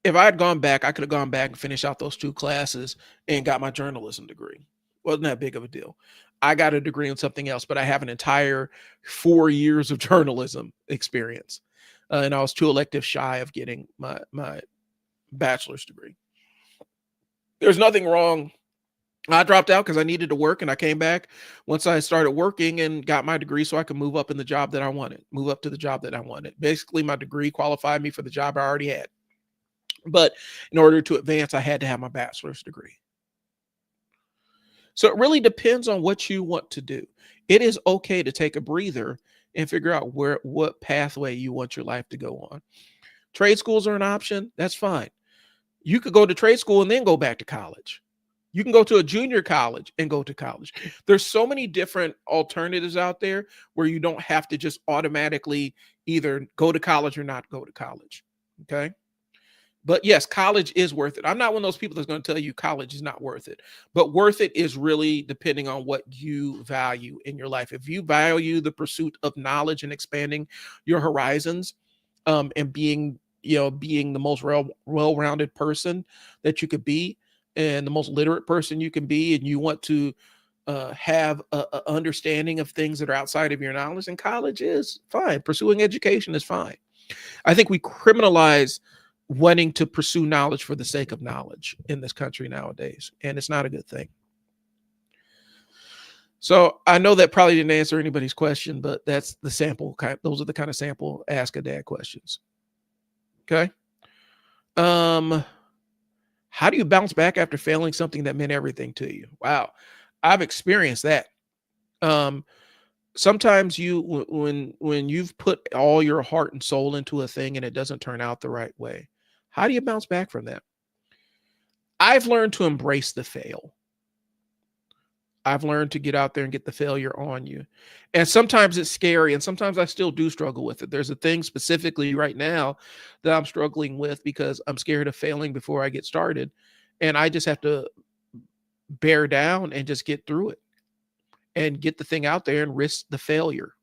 if I had gone back, I could have gone back and finished out those 2 classes and got my journalism degree. Wasn't that big of a deal. I got a degree in something else, but I have an entire 4 years of journalism experience. And I was 2 electives shy of getting my bachelor's degree. There's nothing wrong. I dropped out because I needed to work, and I came back once I started working and got my degree so I could move up to the job that I wanted. Basically, my degree qualified me for the job I already had. But in order to advance, I had to have my bachelor's degree. So it really depends on what you want to do. It is okay to take a breather and figure out what pathway you want your life to go on. Trade schools are an option. That's fine. You could go to trade school and then go back to college. You can go to a junior college and go to college. There's so many different alternatives out there where you don't have to just automatically either go to college or not go to college. Okay. But yes, college is worth it. I'm not one of those people that's going to tell you college is not worth it, but worth it is really depending on what you value in your life. If you value the pursuit of knowledge and expanding your horizons, and being, being the most well-rounded person that you could be, and the most literate person you can be, and you want to have a understanding of things that are outside of your knowledge, and college is fine. Pursuing education is fine. I think we criminalize wanting to pursue knowledge for the sake of knowledge in this country nowadays, and it's not a good thing. So I know that probably didn't answer anybody's question, but that's the sample kind. Those are the kind of sample ask a dad questions. Okay. How do you bounce back after failing something that meant everything to you? Wow, I've experienced that. Sometimes when you've put all your heart and soul into a thing and it doesn't turn out the right way, how do you bounce back from that? I've learned to embrace the fail. I've learned to get out there and get the failure on you. And sometimes it's scary, and sometimes I still do struggle with it. There's a thing specifically right now that I'm struggling with because I'm scared of failing before I get started. And I just have to bear down and just get through it and get the thing out there and risk the failure.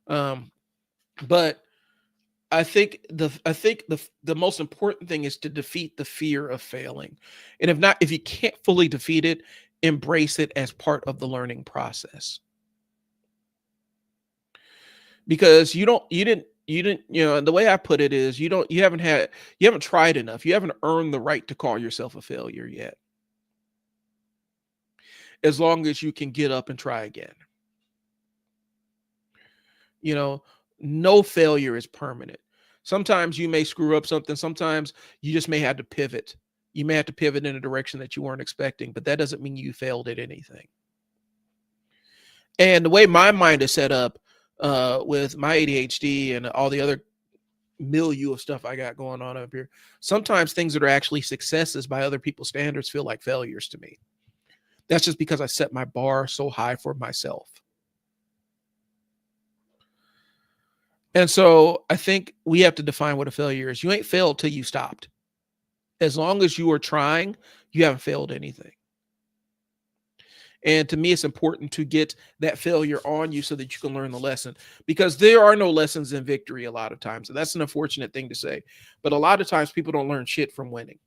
But I think the most important thing is to defeat the fear of failing. And if you can't fully defeat it, embrace it as part of the learning process. Because you didn't, the way I put it is you haven't tried enough. You haven't earned the right to call yourself a failure yet. As long as you can get up and try again. No failure is permanent. Sometimes you may screw up something. Sometimes you just may have to pivot. You may have to pivot in a direction that you weren't expecting, but that doesn't mean you failed at anything. And the way my mind is set up, with my ADHD and all the other milieu of stuff I got going on up here, sometimes things that are actually successes by other people's standards feel like failures to me. That's just because I set my bar so high for myself. And so I think we have to define what a failure is. You ain't failed till you stopped. As long as you are trying, you haven't failed anything. And to me, it's important to get that failure on you so that you can learn the lesson, because there are no lessons in victory a lot of times. And that's an unfortunate thing to say. But a lot of times people don't learn shit from winning.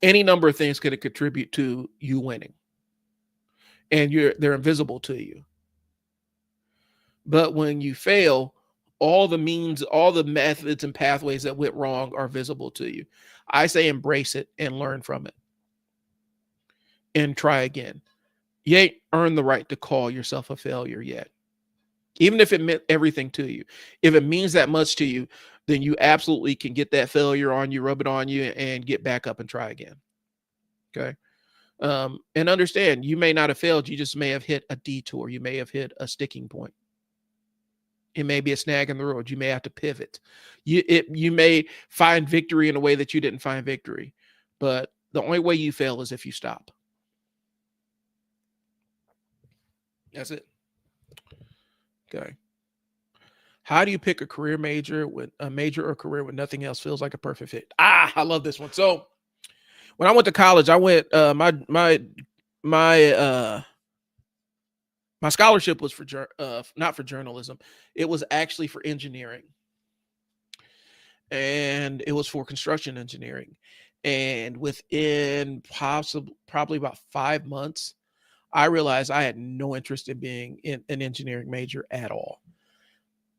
Any number of things could contribute to you winning. And they're invisible to you. But when you fail, all the means, all the methods and pathways that went wrong are visible to you. I say embrace it and learn from it. And try again. You ain't earned the right to call yourself a failure yet. Even if it meant everything to you. If it means that much to you, then you absolutely can get that failure on you, rub it on you, and get back up and try again. Okay. And understand, you may not have failed. You just may have hit a detour. You may have hit a sticking point. It may be a snag in the road. You may have to pivot. You may find victory in a way that you didn't find victory. But the only way you fail is if you stop. That's it. Okay. How do you pick a career major with a major or career when nothing else feels like a perfect fit? I love this one. So when I went to college, I went my scholarship was for not for journalism. It was actually for engineering. And it was for construction engineering. And within probably about 5 months, I realized I had no interest in being in an engineering major at all.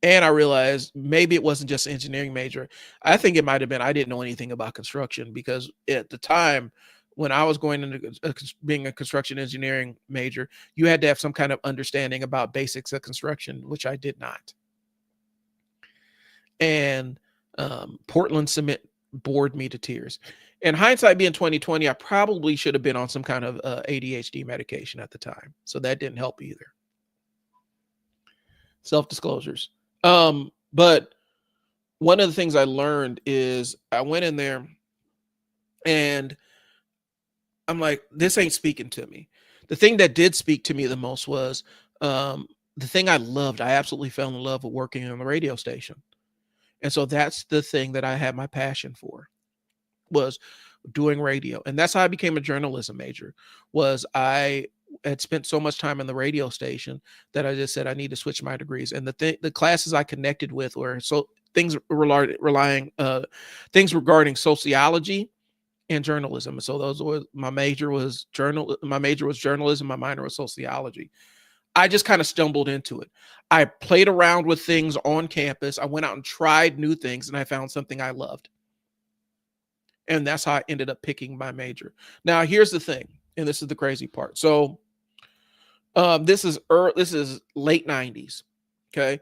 And I realized maybe it wasn't just an engineering major. I think it might have been I didn't know anything about construction, because at the time when I was going into being a construction engineering major, you had to have some kind of understanding about basics of construction, which I did not. And Portland Cement bored me to tears. In hindsight, being 2020, I probably should have been on some kind of ADHD medication at the time. So that didn't help either. Self-disclosures. But one of the things I learned is I went in there and I'm like, this ain't speaking to me. The thing that did speak to me the most was the thing I loved. I absolutely fell in love with working on the radio station. And so that's the thing that I had my passion for, was doing radio. And that's how I became a journalism major. Was I had spent so much time in the radio station that I just said I need to switch my degrees. And the classes I connected with were things things regarding sociology and journalism. And so those were my major was journalism, my minor was sociology. I just kind of stumbled into it. I played around with things on campus. I went out and tried new things, and I found something I loved. And that's how I ended up picking my major. Now, here's the thing, and this is the crazy part. So this is late 90s. Okay.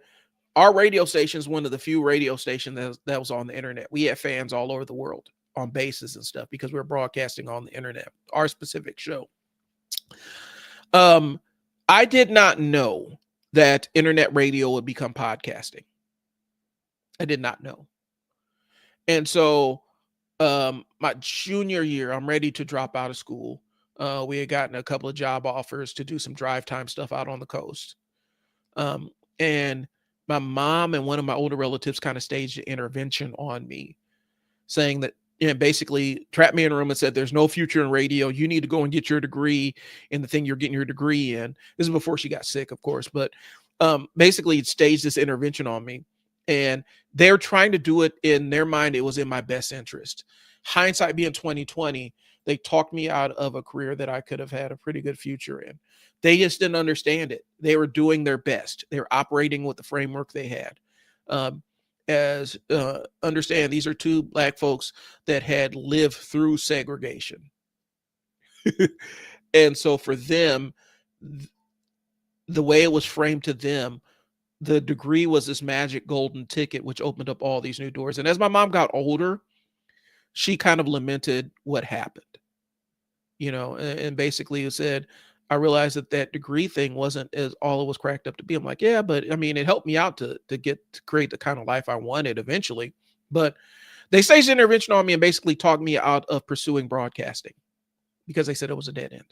Our radio station is one of the few radio stations that was on the internet. We had fans all over the world on bases and stuff because we were broadcasting on the internet, our specific show. I did not know that internet radio would become podcasting. I did not know. And so my junior year, I'm ready to drop out of school. We had gotten a couple of job offers to do some drive time stuff out on the coast. And my mom and one of my older relatives kind of staged an intervention on me, saying that, basically trapped me in a room and said, there's no future in radio. You need to go and get your degree in the thing you're getting your degree in. This is before she got sick, of course, but basically it staged this intervention on me. And they're trying to do it in their mind. It was in my best interest. Hindsight being 2020, they talked me out of a career that I could have had a pretty good future in. They just didn't understand it. They were doing their best. They were operating with the framework they had. Understand, these are two Black folks that had lived through segregation. And so for them, the way it was framed to them, the degree was this magic golden ticket, which opened up all these new doors. And as my mom got older, she kind of lamented what happened, and basically said, I realized that degree thing wasn't as all it was cracked up to be. I'm like, yeah, but I mean, it helped me out to create the kind of life I wanted eventually. But they staged an intervention on me and basically talked me out of pursuing broadcasting because they said it was a dead end.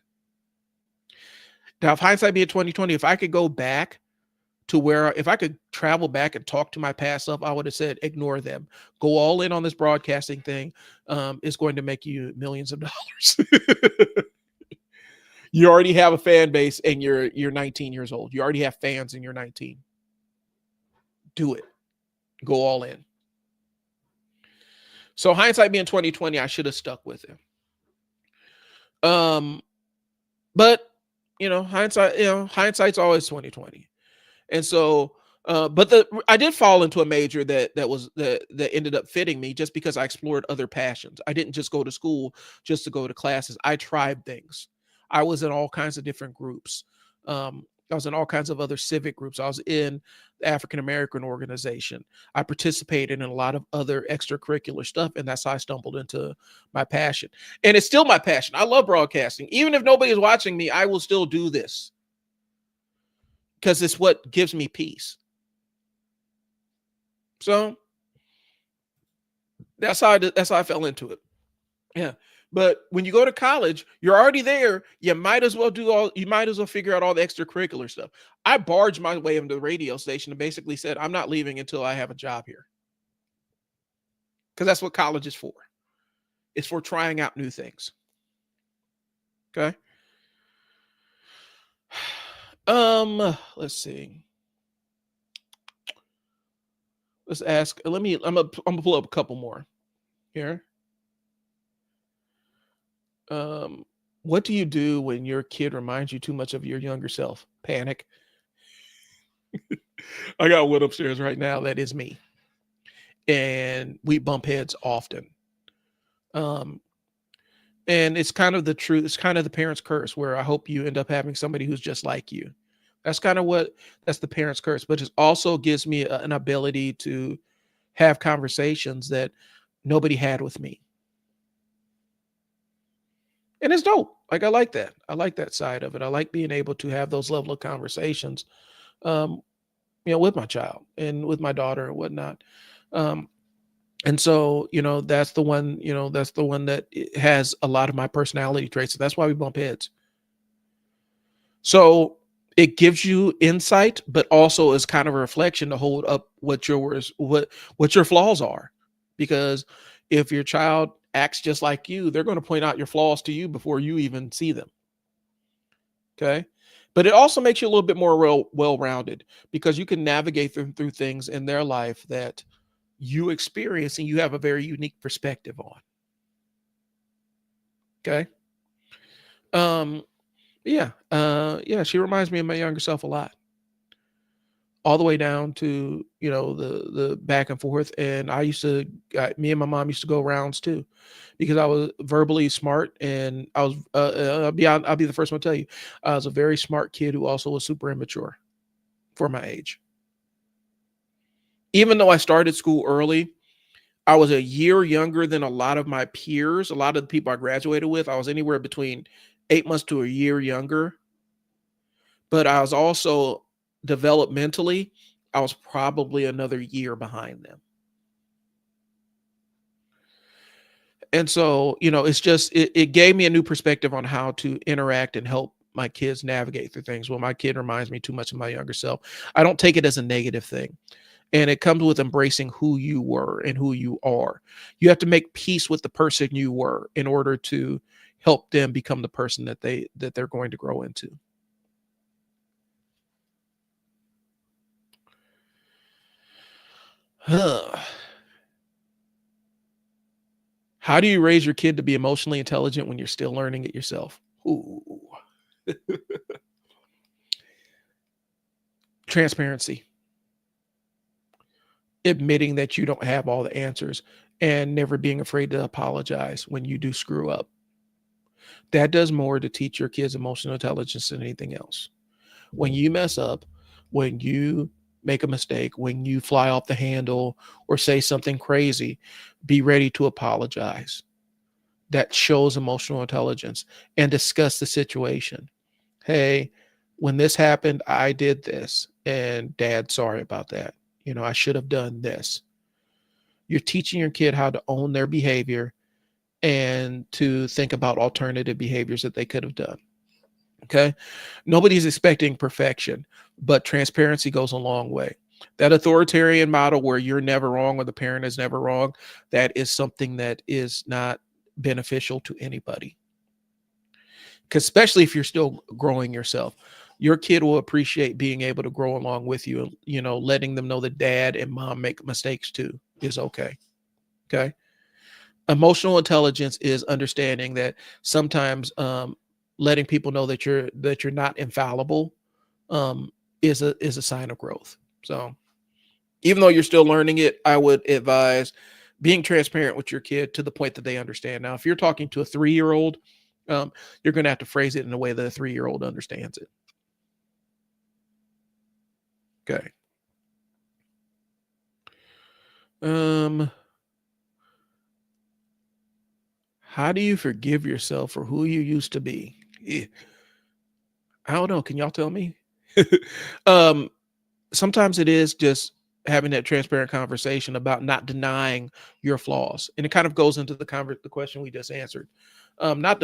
Now, if hindsight being 2020, if I could go back to if I could travel back and talk to my past self, I would have said, ignore them. Go all in on this broadcasting thing. It's going to make you millions of dollars. You already have a fan base and you're 19 years old. You already have fans and you're 19. Do it. Go all in. So hindsight being 2020, I should have stuck with it. But hindsight's always 2020. And so, I did fall into a major that ended up fitting me just because I explored other passions. I didn't just go to school just to go to classes. I tried things. I was in all kinds of different groups. I was in all kinds of other civic groups. I was in the African American organization. I participated in a lot of other extracurricular stuff, and that's how I stumbled into my passion. And it's still my passion. I love broadcasting. Even if nobody's watching me, I will still do this because it's what gives me peace. So that's how I fell into it. Yeah. But when you go to college, you're already there. You might as well figure out all the extracurricular stuff. I barged my way into the radio station and basically said, I'm not leaving until I have a job here. Because that's what college is for. It's for trying out new things. Okay. Let's see. Let's ask. I'm gonna pull up a couple more here. What do you do when your kid reminds you too much of your younger self? Panic. I got one upstairs right now that is me, and we bump heads often. And it's kind of the truth. It's kind of the parent's curse, where I hope you end up having somebody who's just like you. That's the parent's curse, but it also gives me an ability to have conversations that nobody had with me. And it's dope. Like, I like that. I like that side of it. I like being able to have those level of conversations, with my child and with my daughter and whatnot. And so, that's the one that has a lot of my personality traits. So that's why we bump heads. So It gives you insight, but also is kind of a reflection to hold up what your flaws are. Because if your child acts just like you, they're going to point out your flaws to you before you even see them. Okay. But it also makes you a little bit more well-rounded, because you can navigate through things in their life that you experience and you have a very unique perspective on. Okay. Um, yeah. Yeah, she reminds me of my younger self a lot. All the way down to, the back and forth. And me and my mom used to go rounds too, because I was verbally smart, and I was I'll be the first one to tell you, I was a very smart kid who also was super immature for my age. Even though I started school early, I was a year younger than a lot of my peers. A lot of the people I graduated with, I was anywhere between 8 months to a year younger. But I was also developmentally, I was probably another year behind them. And so, it gave me a new perspective on how to interact and help my kids navigate through things. Well, my kid reminds me too much of my younger self. I don't take it as a negative thing. And it comes with embracing who you were and who you are. You have to make peace with the person you were in order to help them become the person that they're going to grow into. How do you raise your kid to be emotionally intelligent when you're still learning it yourself? Ooh. Transparency. Admitting that you don't have all the answers, and never being afraid to apologize when you do screw up. That does more to teach your kids emotional intelligence than anything else. When you mess up, when you make a mistake, when you fly off the handle or say something crazy, be ready to apologize. That shows emotional intelligence, and discuss the situation. Hey, when this happened, I did this, and dad, sorry about that. I should have done this. You're teaching your kid how to own their behavior and to think about alternative behaviors that they could have done. Okay. Nobody's expecting perfection, but transparency goes a long way. That authoritarian model where you're never wrong or the parent is never wrong, that is something that is not beneficial to anybody. Because especially if you're still growing yourself, your kid will appreciate being able to grow along with you. Letting them know that dad and mom make mistakes too is okay. Okay. Emotional intelligence is understanding that sometimes, letting people know that you're not infallible, is a sign of growth. So even though you're still learning it, I would advise being transparent with your kid to the point that they understand. Now, if you're talking to a 3-year-old, you're going to have to phrase it in a way that a 3-year-old understands it. Okay. Um, how do you forgive yourself for who you used to be? I don't know. Can y'all tell me? um, Sometimes it is just having that transparent conversation about not denying your flaws, and it kind of goes into the question we just answered. Not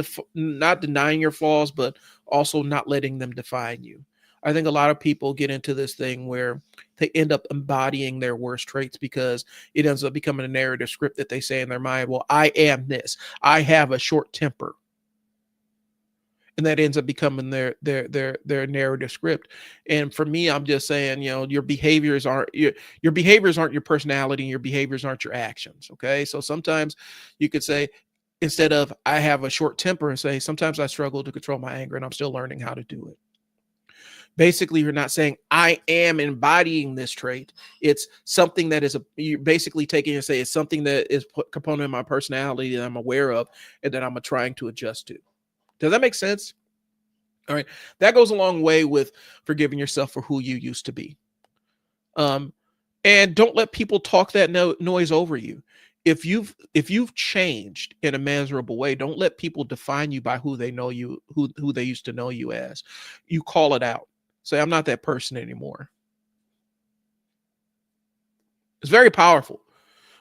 denying your flaws, but also not letting them define you. I think a lot of people get into this thing where they end up embodying their worst traits, because it ends up becoming a narrative script that they say in their mind. Well, I am this. I have a short temper, and that ends up becoming their narrative script. And for me, I'm just saying, your behaviors aren't your personality, and your behaviors aren't your actions. Okay, so sometimes you could say, instead of I have a short temper, and say sometimes I struggle to control my anger, and I'm still learning how to do it. Basically, you're not saying I am embodying this trait. It's something that you're basically taking and say it's something that is a component of my personality that I'm aware of, and that I'm trying to adjust to. Does that make sense? All right. That goes a long way with forgiving yourself for who you used to be. Um, and don't let people talk that noise over you. If you've changed in a measurable way, don't let people define you by who they know you, who they used to know you as. You call it out. Say, I'm not that person anymore. It's very powerful.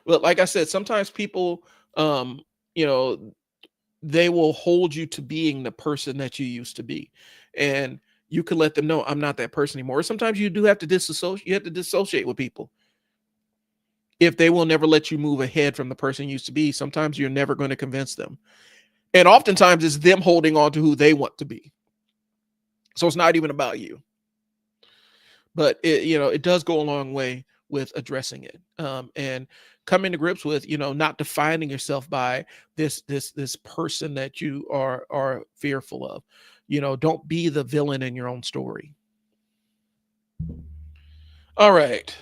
But like I said, sometimes people, um, you know, they will hold you to being the person that you used to be. And You can let them know I'm not that person anymore. Sometimes you do have to disassociate. You have to dissociate with people. If they will never let you move ahead from the person you used to be, sometimes you're never going to convince them. And oftentimes it's them holding on to who they want to be. So it's not even about you. But it does go a long way with addressing it, and coming to grips with, not defining yourself by this person that you are fearful of. Don't be the villain in your own story. All right.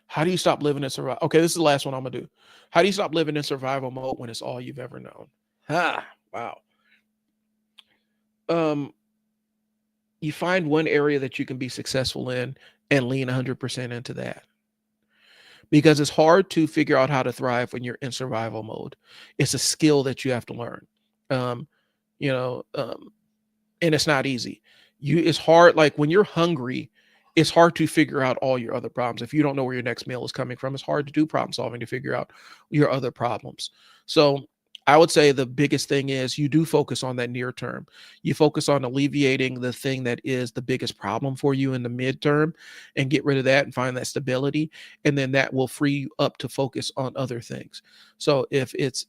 How do you stop living in survival? Okay, this is the last one I'm gonna do. How do you stop living in survival mode when it's all you've ever known? Wow. Um, you find one area that you can be successful in and lean 100% into that. Because it's hard to figure out how to thrive when you're in survival mode. It's a skill that you have to learn. Um, you know, um, and it's not easy. It's hard. Like when you're hungry, it's hard to figure out all your other problems. If you don't know where your next meal is coming from, it's hard to do problem solving to figure out your other problems. So I would say the biggest thing is you do focus on that near term. You focus on alleviating the thing that is the biggest problem for you in the midterm and get rid of that and find that stability. And then that will free you up to focus on other things. So if it's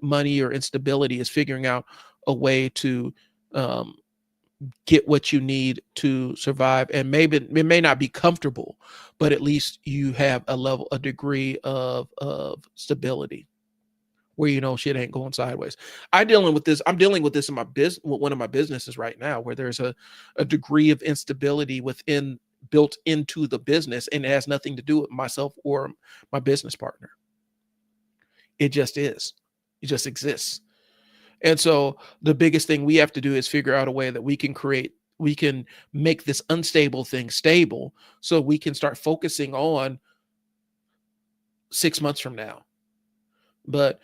money or instability, is figuring out a way to um, get what you need to survive. And maybe it may not be comfortable, but at least you have a degree of stability where shit ain't going sideways. I'm dealing with this in my business, one of my businesses right now, where there's a degree of instability built into the business, and it has nothing to do with myself or my business partner. It just is. It just exists. And so the biggest thing we have to do is figure out a way that we can make this unstable thing stable, so we can start focusing on 6 months from now. But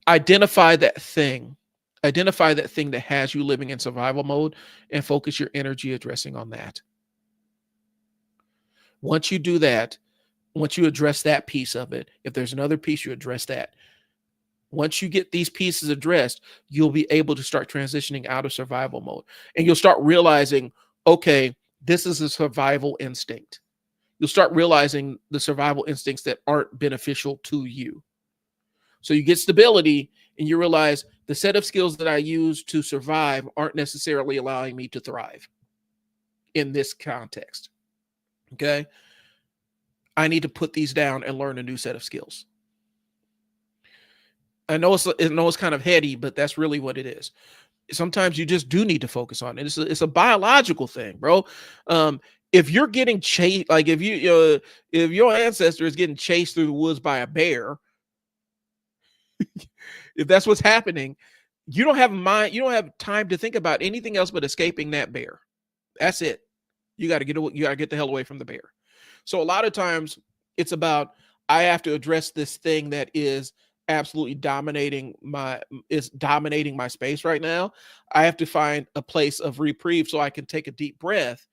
identify that thing that has you living in survival mode, and focus your energy addressing on that. Once you do that, once you address that piece of it, if there's another piece, you address that. Once you get these pieces addressed, you'll be able to start transitioning out of survival mode, and you'll start realizing, okay, this is a survival instinct. You'll start realizing the survival instincts that aren't beneficial to you. So you get stability, and you realize the set of skills that I use to survive aren't necessarily allowing me to thrive in this context. Okay. I need to put these down and learn a new set of skills. I know it's kind of heady, but that's really what it is. Sometimes you just do need to focus on it. It's a biological thing, bro. If you're getting chased, like if your ancestor is getting chased through the woods by a bear, if that's what's happening, you don't have time to think about anything else but escaping that bear. That's it. You got to get the hell away from the bear. So a lot of times it's about, I have to address this thing that is absolutely dominating my space right now. I have to find a place of reprieve so I can take a deep breath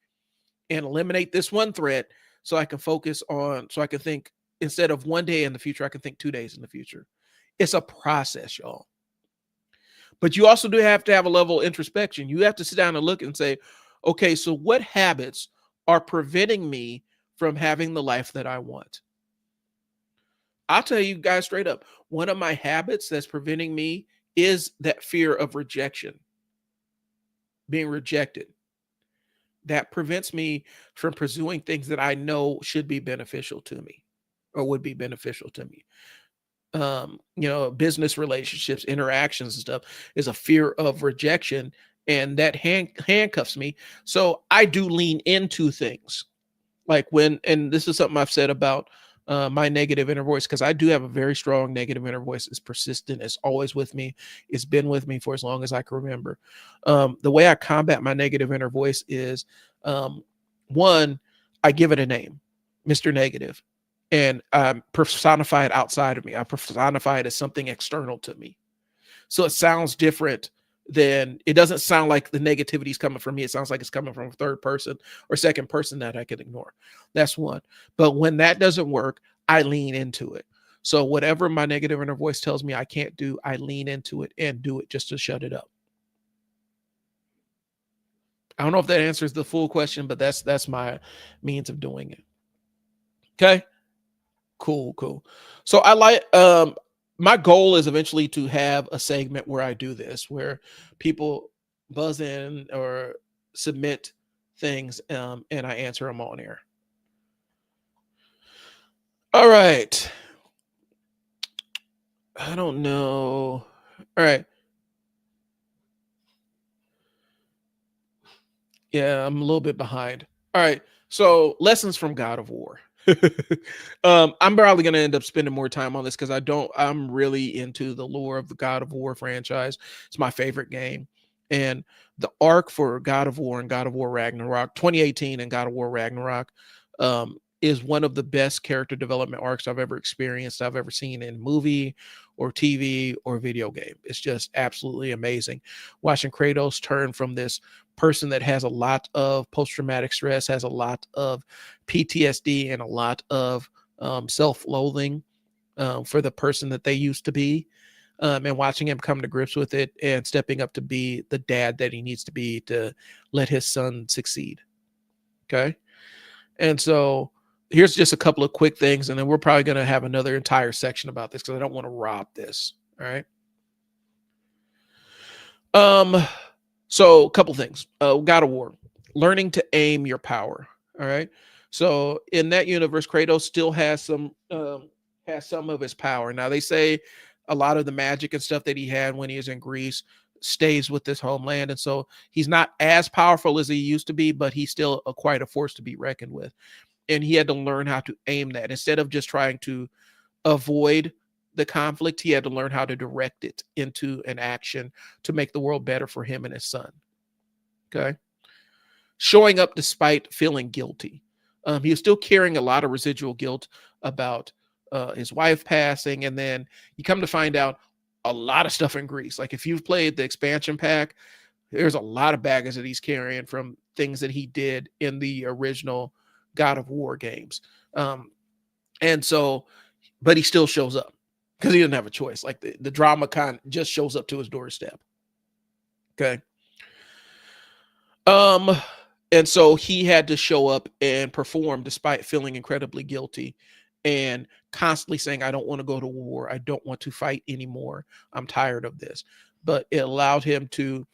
and eliminate this one threat, so I can think, instead of one day in the future, I can think 2 days in the future. It's a process, y'all. But you also do have to have a level of introspection. You have to sit down and look and say, okay, so what habits are preventing me from having the life that I want? I'll tell you guys straight up, one of my habits that's preventing me is that fear of rejection, being rejected. That prevents me from pursuing things that I know should be beneficial to me, or would be beneficial to me. Business relationships, interactions and stuff, is a fear of rejection, and that handcuffs me. So I do lean into things. Like and this is something I've said about my negative inner voice, because I do have a very strong negative inner voice. It's persistent. It's always with me. It's been with me for as long as I can remember. The way I combat my negative inner voice is, one, I give it a name, Mr. Negative, and personify it outside of me. I personify it as something external to me. So it sounds different. It doesn't sound like the negativity is coming from me. It sounds like it's coming from a third person or second person that I can ignore. That's one. But when that doesn't work, I lean into it. So whatever my negative inner voice tells me I can't do, I lean into it and do it just to shut it up. I don't know if that answers the full question, but that's my means of doing it. Okay. Cool. So I like my goal is eventually to have a segment where I do this, where people buzz in or submit things, and I answer them on air. All right. I don't know. All right. Yeah, I'm a little bit behind. All right. So lessons from God of War. I'm probably gonna end up spending more time on this because I'm really into the lore of the God of War franchise. It's my favorite game. And the arc for God of War and God of War Ragnarok, 2018 and God of War Ragnarok, is one of the best character development arcs I've ever experienced, I've ever seen in movie or TV or video game. It's just absolutely amazing. Watching Kratos turn from this person that has a lot of post-traumatic stress, has a lot of PTSD, and a lot of self-loathing for the person that they used to be, and watching him come to grips with it and stepping up to be the dad that he needs to be to let his son succeed. Okay. And so here's just a couple of quick things, and then we're probably going to have another entire section about this because I don't want to rob this. All right. So a couple things. God of War, learning to aim your power. All right. So in that universe, Kratos still has some of his power. Now they say a lot of the magic and stuff that he had when he was in Greece stays with this homeland, and so he's not as powerful as he used to be, but he's still quite a force to be reckoned with. And he had to learn how to aim that instead of just trying to avoid the conflict. He had to learn how to direct it into an action to make the world better for him and his son. Okay. Showing up despite feeling guilty. He was still carrying a lot of residual guilt about his wife passing. And then you come to find out a lot of stuff in Greece. Like if you've played the expansion pack, there's a lot of baggage that he's carrying from things that he did in the original God of War games. And so, but he still shows up because he doesn't have a choice. Like the drama kind just shows up to his doorstep. Okay. And so he had to show up and perform despite feeling incredibly guilty and constantly saying, I don't want to go to war. I don't want to fight anymore. I'm tired of this. But it allowed him to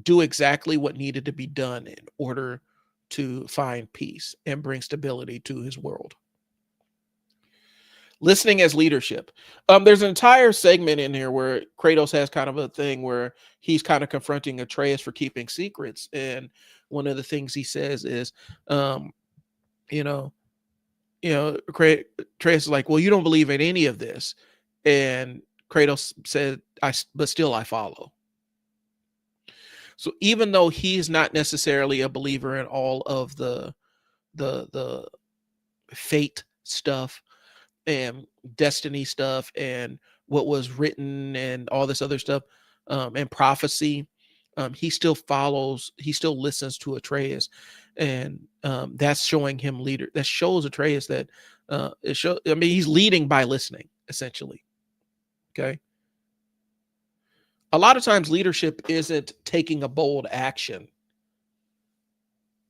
do exactly what needed to be done in order to find peace and bring stability to his world. Listening as leadership. There's an entire segment in here where Kratos has kind of a thing where he's kind of confronting Atreus for keeping secrets. And one of the things he says is, you know, Atreus is like, well, you don't believe in any of this. And Kratos said, but still I follow. So even though he's not necessarily a believer in all of the fate stuff and destiny stuff and what was written and all this other stuff, and prophecy, he still listens to Atreus, and that's showing him leader. That shows Atreus that he's leading by listening, essentially. Okay. A lot of times leadership isn't taking a bold action.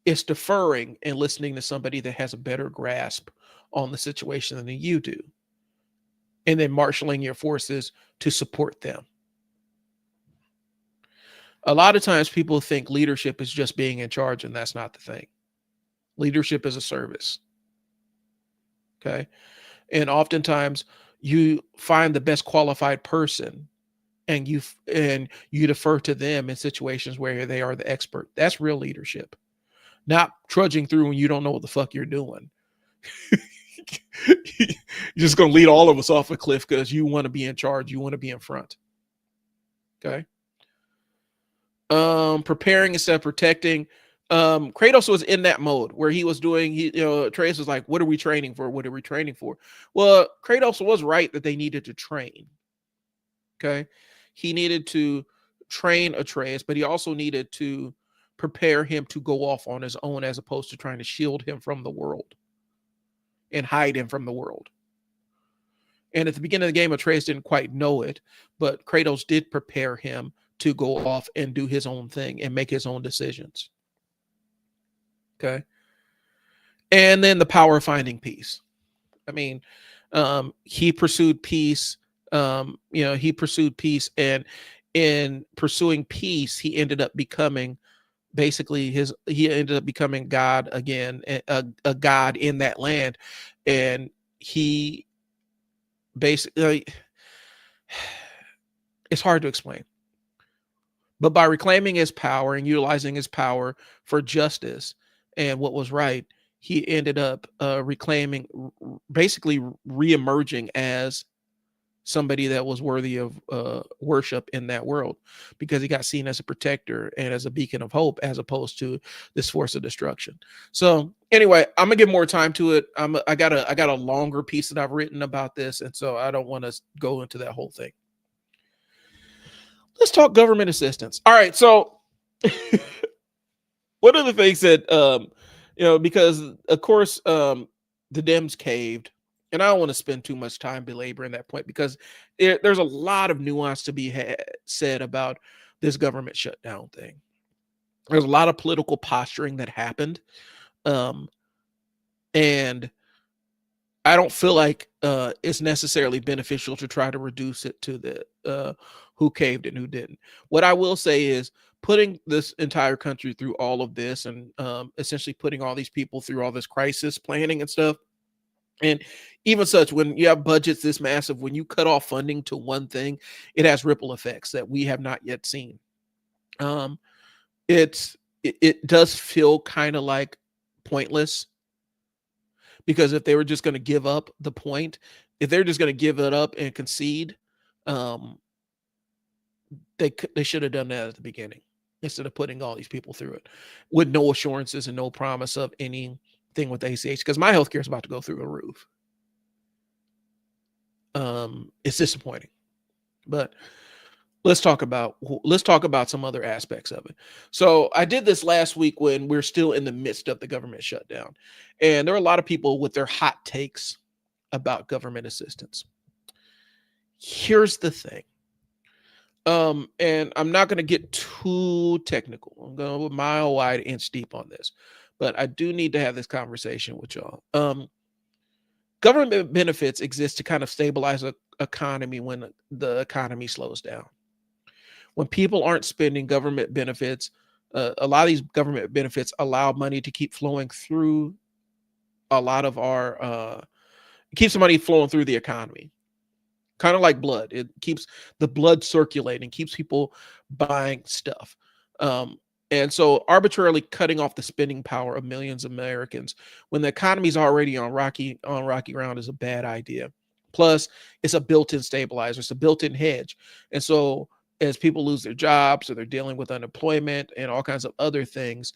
It's deferring and listening to somebody that has a better grasp on the situation than you do, and then marshaling your forces to support them. A lot of times people think leadership is just being in charge, and that's not the thing. Leadership is a service. Okay. And oftentimes you find the best qualified person and you defer to them in situations where they are the expert. That's real leadership. Not trudging through when you don't know what the fuck you're doing. You're just going to lead all of us off a cliff because you want to be in charge. You want to be in front. Okay. Preparing instead of protecting. Kratos was in that mode where he was doing, Atreus was like, what are we training for? What are we training for? Well, Kratos was right that they needed to train. Okay. He needed to train Atreus, but he also needed to prepare him to go off on his own as opposed to trying to shield him from the world and hide him from the world. And at the beginning of the game, Atreus didn't quite know it, but Kratos did prepare him to go off and do his own thing and make his own decisions. Okay. And then the power of finding peace. I mean, he pursued peace. He pursued peace, and in pursuing peace, he ended up becoming God again, a god in that land. And he basically, it's hard to explain, but by reclaiming his power and utilizing his power for justice and what was right, he ended up reclaiming, basically reemerging as somebody that was worthy of worship in that world, because he got seen as a protector and as a beacon of hope, as opposed to this force of destruction. So anyway, I'm gonna give more time to it. I got a longer piece that I've written about this, and so I don't want to go into that whole thing. Let's talk government assistance. All right, so one of the things that because of course the Dems caved, and I don't want to spend too much time belaboring that point, because there's a lot of nuance to be said about this government shutdown thing. There's a lot of political posturing that happened, and I don't feel like it's necessarily beneficial to try to reduce it to the who caved and who didn't. What I will say is, putting this entire country through all of this, and essentially putting all these people through all this crisis planning and stuff, and even such, when you have budgets this massive, when you cut off funding to one thing, it has ripple effects that we have not yet seen. It does feel kind of like pointless, because if they were just going to give up the point, if they're just going to give it up and concede, they should have done that at the beginning, instead of putting all these people through it with no assurances and no promise of anything with ACH, because my healthcare is about to go through the roof. It's disappointing, but let's talk about some other aspects of it. So I did this last week when we're still in the midst of the government shutdown, and there are a lot of people with their hot takes about government assistance. Here's the thing. And I'm not going to get too technical. I'm going to go mile wide, inch deep on this, but I do need to have this conversation with y'all. Government benefits exist to kind of stabilize an economy when the economy slows down. When people aren't spending government benefits, a lot of these government benefits allow money to keep flowing through a lot of our, it keeps the money flowing through the economy. Kind of like blood. It keeps the blood circulating, keeps people buying stuff. And so arbitrarily cutting off the spending power of millions of Americans when the economy is already on rocky ground is a bad idea. Plus, it's a built-in stabilizer, it's a built-in hedge. And so as people lose their jobs, or they're dealing with unemployment and all kinds of other things,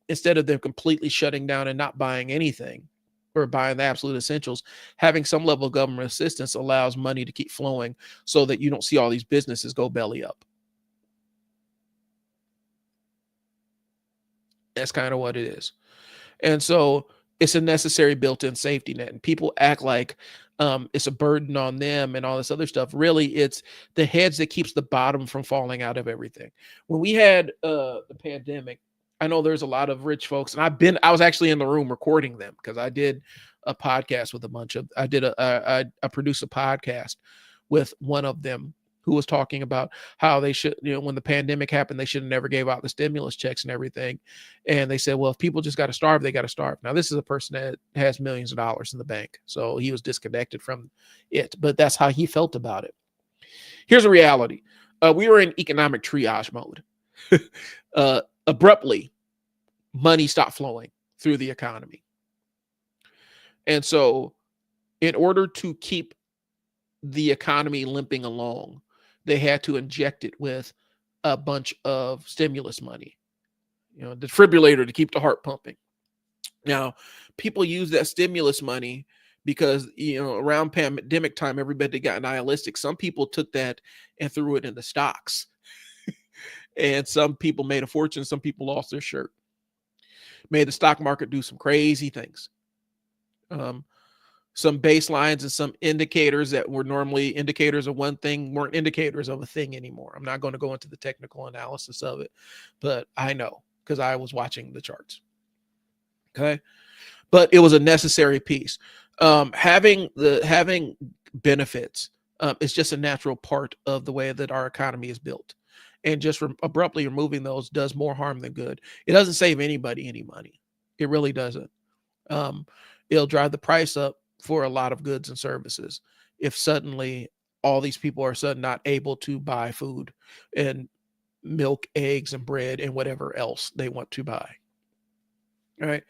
instead of them completely shutting down and not buying anything, or buying the absolute essentials, having some level of government assistance allows money to keep flowing, so that you don't see all these businesses go belly up. That's kind of what it is. And so it's a necessary built-in safety net, and people act like it's a burden on them and all this other stuff. Really, it's the hedge that keeps the bottom from falling out of everything. When we had the pandemic, I know there's a lot of rich folks, and I was actually in the room recording them, because I did a podcast with I produced a podcast with one of them, who was talking about how they should, when the pandemic happened, they should have never gave out the stimulus checks and everything. And they said, well, if people just got to starve, they got to starve. Now, this is a person that has millions of dollars in the bank, so he was disconnected from it, but that's how he felt about it. Here's a reality. We were in economic triage mode. Abruptly, money stopped flowing through the economy. And so in order to keep the economy limping along, they had to inject it with a bunch of stimulus money, defibrillator to keep the heart pumping. Now, people use that stimulus money because, around pandemic time, everybody got nihilistic. Some people took that and threw it into stocks. And some people made a fortune. Some people lost their shirt. Made the stock market do some crazy things. some baselines and some indicators that were normally indicators of one thing weren't indicators of a thing anymore. I'm not going to go into the technical analysis of it, but I know because I was watching the charts. Okay. But it was a necessary piece. Having benefits is just a natural part of the way that our economy is built. And just abruptly removing those does more harm than good. It doesn't save anybody any money. It really doesn't. Um, it'll drive the price up for a lot of goods and services if suddenly all these people are suddenly not able to buy food and milk, eggs, and bread and whatever else they want to buy. All right.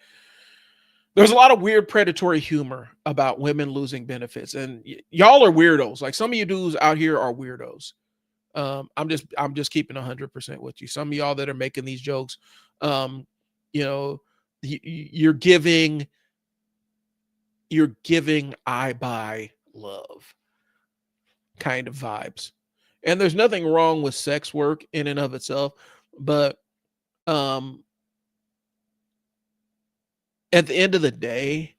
There's a lot of weird predatory humor about women losing benefits, and y'all are weirdos. Like some of you dudes out here are weirdos. I'm just keeping 100% with you. Some of y'all that are making these jokes, um, you know, you're giving I buy love kind of vibes, and there's nothing wrong with sex work in and of itself, but at the end of the day,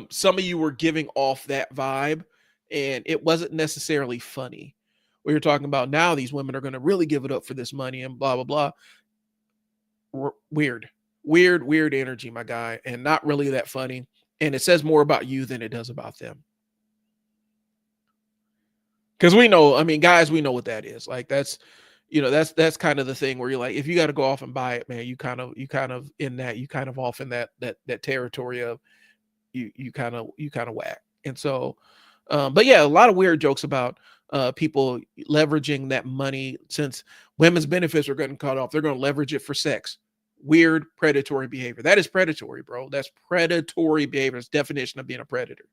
some of you were giving off that vibe, and it wasn't necessarily funny. We were talking about now these women are going to really give it up for this money and blah blah blah. Weird energy, my guy, and not really that funny. And it says more about you than it does about them. Because we know, I mean, guys, we know what that is. Like that's kind of the thing where you're like, if you got to go off and buy it, man, you kind of off in that territory of you kind of whack. And so, but yeah, a lot of weird jokes about people leveraging that money since women's benefits are getting cut off. They're going to leverage it for sex. Weird predatory behavior. That is predatory, bro. That's predatory behavior. It's definition of being a predator.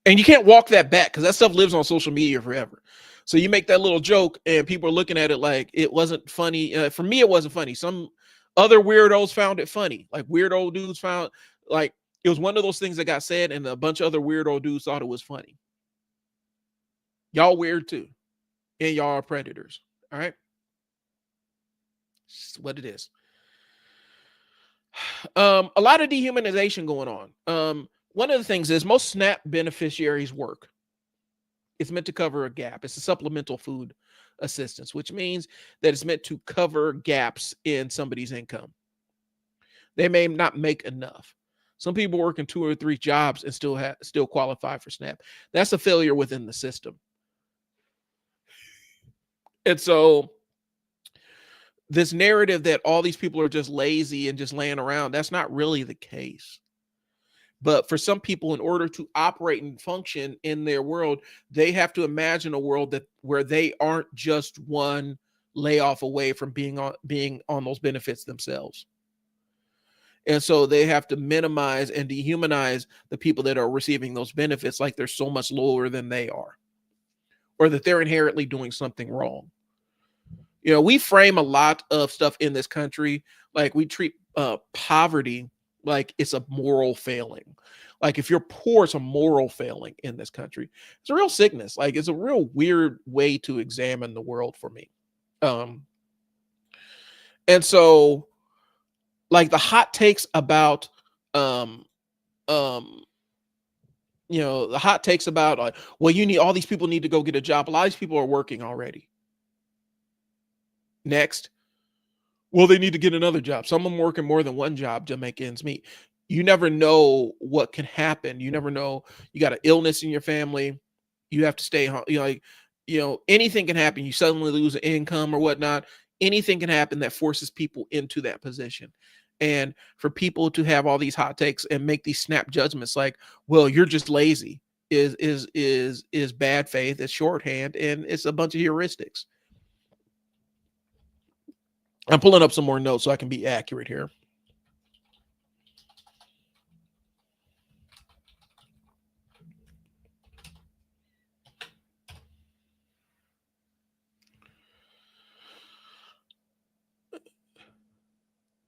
And you can't walk that back because that stuff lives on social media forever. So you make that little joke and people are looking at it like it wasn't funny. For me, it wasn't funny. Some other weirdos found it funny. Like weirdo dudes found like it was one of those things that got said and a bunch of other weirdo dudes thought it was funny. Y'all weird too. And y'all are predators. All right. It's what it is. A lot of dehumanization going on. One of the things is most SNAP beneficiaries work. It's meant to cover a gap. It's a supplemental food assistance, which means that it's meant to cover gaps in somebody's income. They may not make enough. Some people working 2 or 3 jobs and still qualify for SNAP. That's a failure within the system. And so this narrative that all these people are just lazy and just laying around, that's not really the case. But for some people, in order to operate and function in their world, they have to imagine a world where they aren't just one layoff away from being on those benefits themselves. And so they have to minimize and dehumanize the people that are receiving those benefits like they're so much lower than they are, or that they're inherently doing something wrong. We frame a lot of stuff in this country like we treat poverty like it's a moral failing. Like if you're poor, it's a moral failing in this country. It's a real sickness. Like it's a real weird way to examine the world for me. And so like the hot takes about the hot takes about like, well, all these people need to go get a job. A lot of these people are working already. Next. Well, they need to get another job. Some of them working more than one job to make ends meet. You never know what can happen. You never know. You got an illness in your family. You have to stay home. Anything can happen. You suddenly lose an income or whatnot. Anything can happen that forces people into that position. And for people to have all these hot takes and make these snap judgments like, well, you're just lazy is bad faith. It's shorthand and it's a bunch of heuristics. I'm pulling up some more notes so I can be accurate here.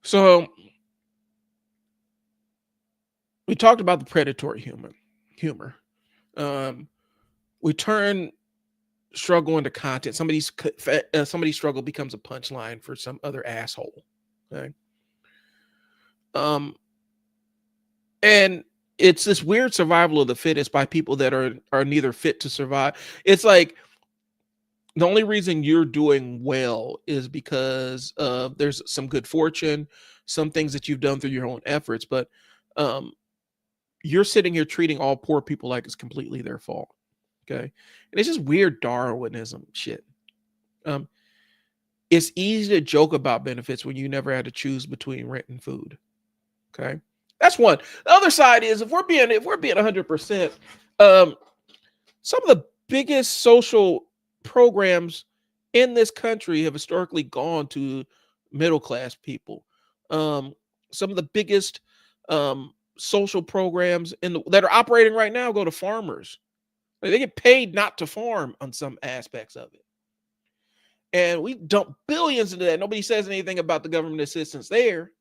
So we talked about the predatory humor. We turn struggle into content. Somebody's struggle becomes a punchline for some other asshole. Okay. And it's this weird survival of the fittest by people that are neither fit to survive. It's like the only reason you're doing well is because there's some good fortune, some things that you've done through your own efforts, but um, you're sitting here treating all poor people like it's completely their fault. Okay. And it's just weird Darwinism shit. Um, it's easy to joke about benefits when you never had to choose between rent and food. Okay. That's one. The other side is if we're being 100%, um, some of the biggest social programs in this country have historically gone to middle class people. Um, some of the biggest social programs that are operating right now go to farmers. Like, they get paid not to farm on some aspects of it. And we dump billions into that. Nobody says anything about the government assistance there.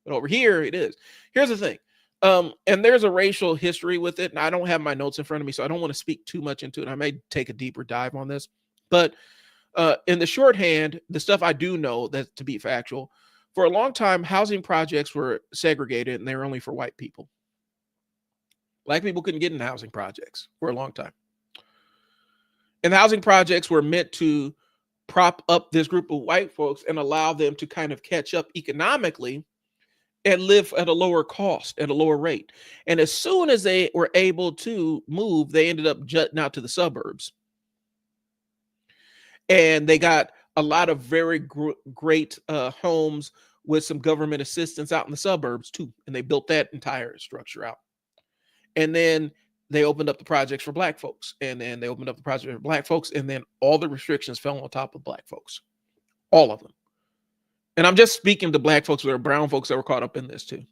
But over here, it is. Here's the thing. And there's a racial history with it. And I don't have my notes in front of me, so I don't want to speak too much into it. I may take a deeper dive on this. But in the shorthand, the stuff I do know that to be factual, for a long time, housing projects were segregated and they were only for white people. Black people couldn't get in housing projects for a long time. And the housing projects were meant to prop up this group of white folks and allow them to kind of catch up economically and live at a lower cost, at a lower rate. And as soon as they were able to move, they ended up jutting out to the suburbs. And they got a lot of very great homes with some government assistance out in the suburbs too. And they built that entire structure out. And then they opened up the projects for black folks. And then they opened up the project for black folks. And then all the restrictions fell on top of black folks. All of them. And I'm just speaking to black folks, there are brown folks that were caught up in this too.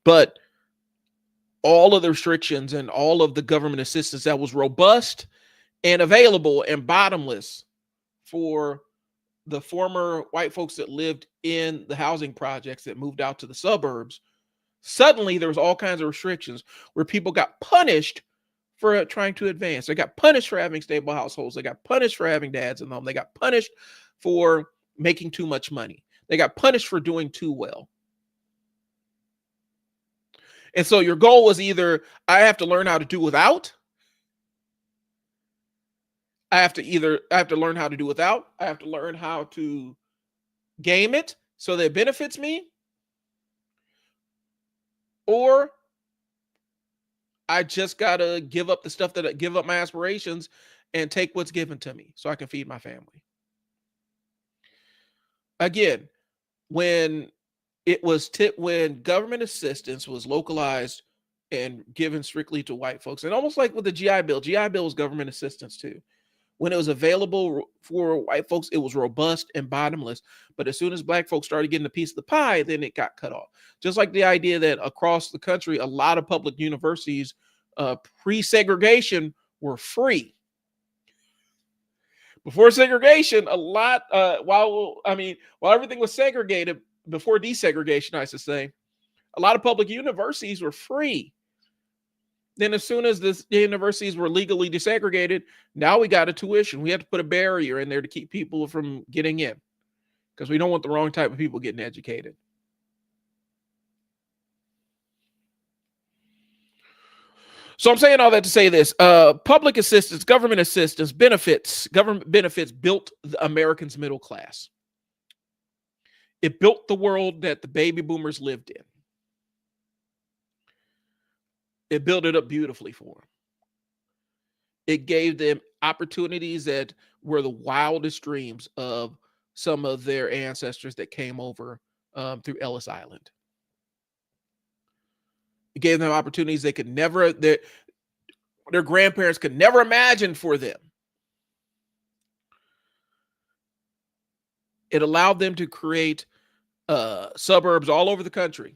But all of the restrictions and all of the government assistance that was robust and available and bottomless for the former white folks that lived in the housing projects that moved out to the suburbs, suddenly there was all kinds of restrictions where people got punished for trying to advance. They got punished for having stable households. They got punished for having dads in them. They got punished for making too much money. They got punished for doing too well. And so your goal was either I have to learn how to do without. I have to learn how to do without. I have to learn how to game it so that it benefits me. Or I just gotta give up the stuff give up my aspirations and take what's given to me so I can feed my family. Again, when when government assistance was localized and given strictly to white folks, and almost like with the GI Bill was government assistance too. When it was available for white folks, it was robust and bottomless. But as soon as black folks started getting a piece of the pie, then it got cut off. Just like the idea that across the country, a lot of public universities pre-segregation were free. Before segregation, a lot, while everything was segregated, before desegregation, I should say, a lot of public universities were free. Then as soon as the universities were legally desegregated, now we got a tuition. We have to put a barrier in there to keep people from getting in because we don't want the wrong type of people getting educated. So I'm saying all that to say this. Public assistance, government assistance, government benefits built the Americans' middle class. It built the world that the baby boomers lived in. It built it up beautifully for them. It gave them opportunities that were the wildest dreams of some of their ancestors that came over through Ellis Island. It gave them opportunities they could never, their grandparents could never imagine for them. It allowed them to create suburbs all over the country.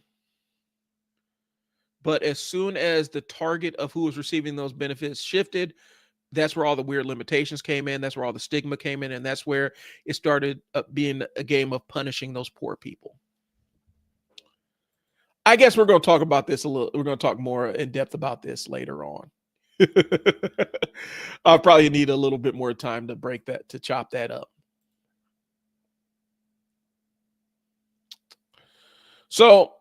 But as soon as the target of who was receiving those benefits shifted, that's where all the weird limitations came in. That's where all the stigma came in. And that's where it started being a game of punishing those poor people. I guess we're going to talk about this a little. We're going to talk more in depth about this later on. I'll probably need a little bit more time to chop that up. So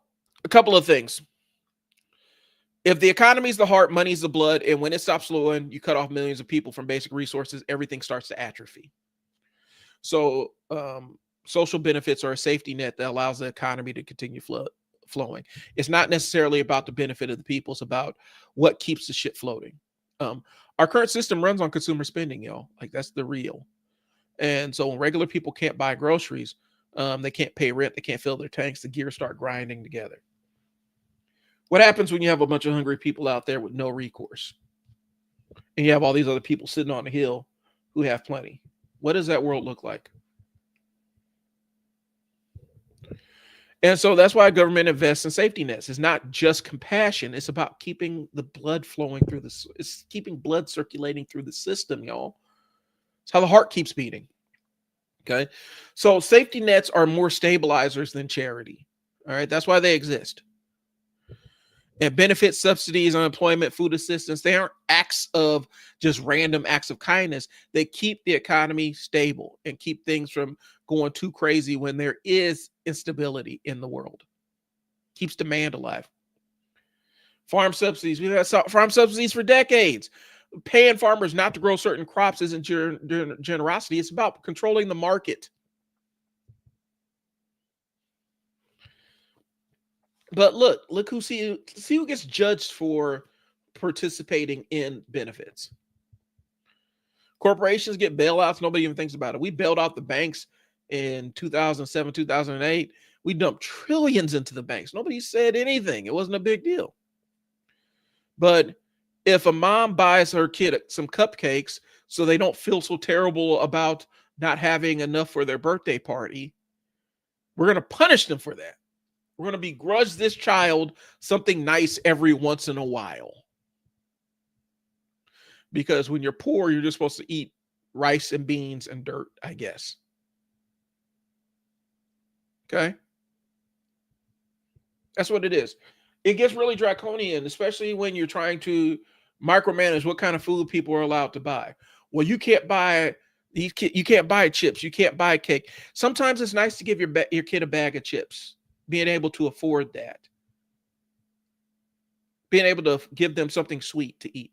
a couple of things. If the economy is the heart, money's the blood, and when it stops flowing, you cut off millions of people from basic resources, everything starts to atrophy. So, social benefits are a safety net that allows the economy to continue flowing. It's not necessarily about the benefit of the people, it's about what keeps the shit floating. Our current system runs on consumer spending, y'all. Like, that's the real. And so when regular people can't buy groceries, they can't pay rent, they can't fill their tanks, the gears start grinding together. What happens when you have a bunch of hungry people out there with no recourse? And you have all these other people sitting on the hill who have plenty. What does that world look like? And so that's why government invests in safety nets. It's not just compassion. It's about keeping the blood flowing through this. It's keeping blood circulating through the system, y'all. It's how the heart keeps beating. Okay. So safety nets are more stabilizers than charity. All right. That's why they exist. And benefits, subsidies, unemployment, food assistance, they aren't acts of just random acts of kindness. They keep the economy stable and keep things from going too crazy when there is instability in the world. Keeps demand alive. Farm subsidies. We've had farm subsidies for decades. Paying farmers not to grow certain crops isn't generosity. It's about controlling the market. But look who see who gets judged for participating in benefits. Corporations get bailouts. Nobody even thinks about it. We bailed out the banks in 2007, 2008. We dumped trillions into the banks. Nobody said anything. It wasn't a big deal. But if a mom buys her kid some cupcakes so they don't feel so terrible about not having enough for their birthday party, we're going to punish them for that. We're going to begrudge this child something nice every once in a while. Because when you're poor, you're just supposed to eat rice and beans and dirt, I guess. Okay? That's what it is. It gets really draconian, especially when you're trying to micromanage what kind of food people are allowed to buy. Well, you can't buy chips, you can't buy cake. Sometimes it's nice to give your kid a bag of chips. Being able to afford that. Being able to give them something sweet to eat.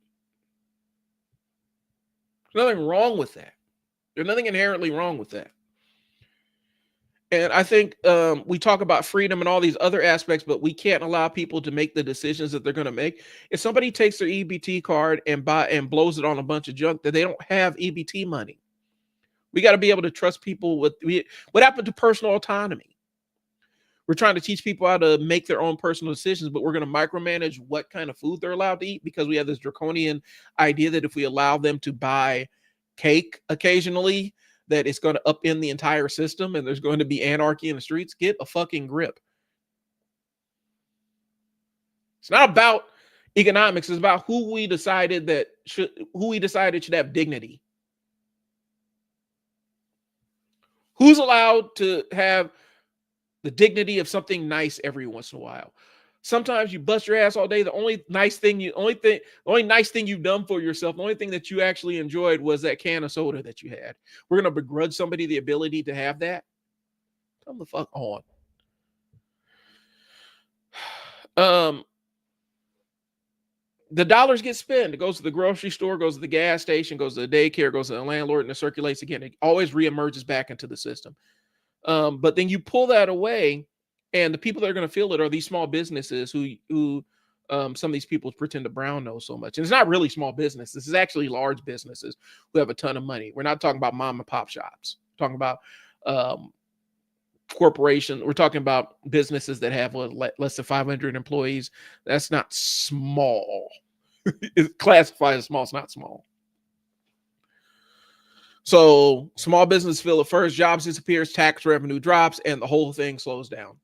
There's nothing wrong with that. There's nothing inherently wrong with that. And I think we talk about freedom and all these other aspects, but we can't allow people to make the decisions that they're going to make. If somebody takes their EBT card and blows it on a bunch of junk, that they don't have EBT money. We got to be able to trust people with what happened to personal autonomy. We're trying to teach people how to make their own personal decisions, but we're going to micromanage what kind of food they're allowed to eat because we have this draconian idea that if we allow them to buy cake occasionally, that it's going to upend the entire system and there's going to be anarchy in the streets. Get a fucking grip. It's not about economics. It's about who we decided should have dignity. Who's allowed to have the dignity of something nice every once in a while? Sometimes you bust your ass all day. The only nice thing you've done for yourself, the only thing that you actually enjoyed was that can of soda that you had. We're going to begrudge somebody the ability to have that? Come the fuck on. The dollars get spent. It goes to the grocery store, goes to the gas station, goes to the daycare, goes to the landlord, and it circulates again. It always reemerges back into the system. But then you pull that away, and the people that are going to feel it are these small businesses who some of these people pretend to brown nose so much. And it's not really small business. This is actually large businesses who have a ton of money. We're not talking about mom and pop shops. We're talking about corporations. We're talking about businesses that have less than 500 employees. That's not small. It's classified as small. It's not small. So small business feel it first, jobs disappears, tax revenue drops, and the whole thing slows down.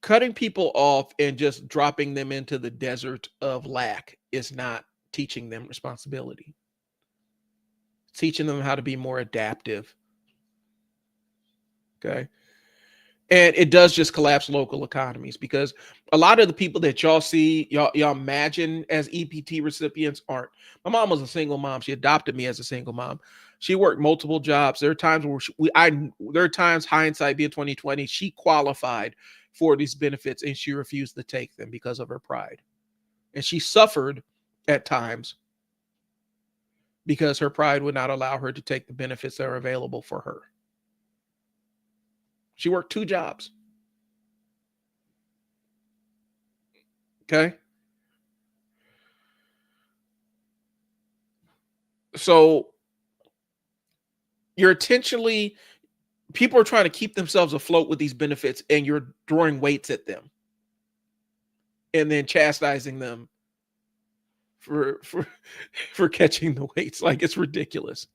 Cutting people off and just dropping them into the desert of lack is not teaching them responsibility. It's teaching them how to be more adaptive. Okay. And it does just collapse local economies because a lot of the people that y'all see, y'all imagine as EPT recipients aren't. My mom was a single mom. She adopted me as a single mom. She worked multiple jobs. There are times where there are times, hindsight being 2020, she qualified for these benefits, and she refused to take them because of her pride. And she suffered at times because her pride would not allow her to take the benefits that are available for her. She worked 2 jobs. Okay. So you're intentionally, people are trying to keep themselves afloat with these benefits, and you're throwing weights at them and then chastising them for for catching the weights. Like, it's ridiculous.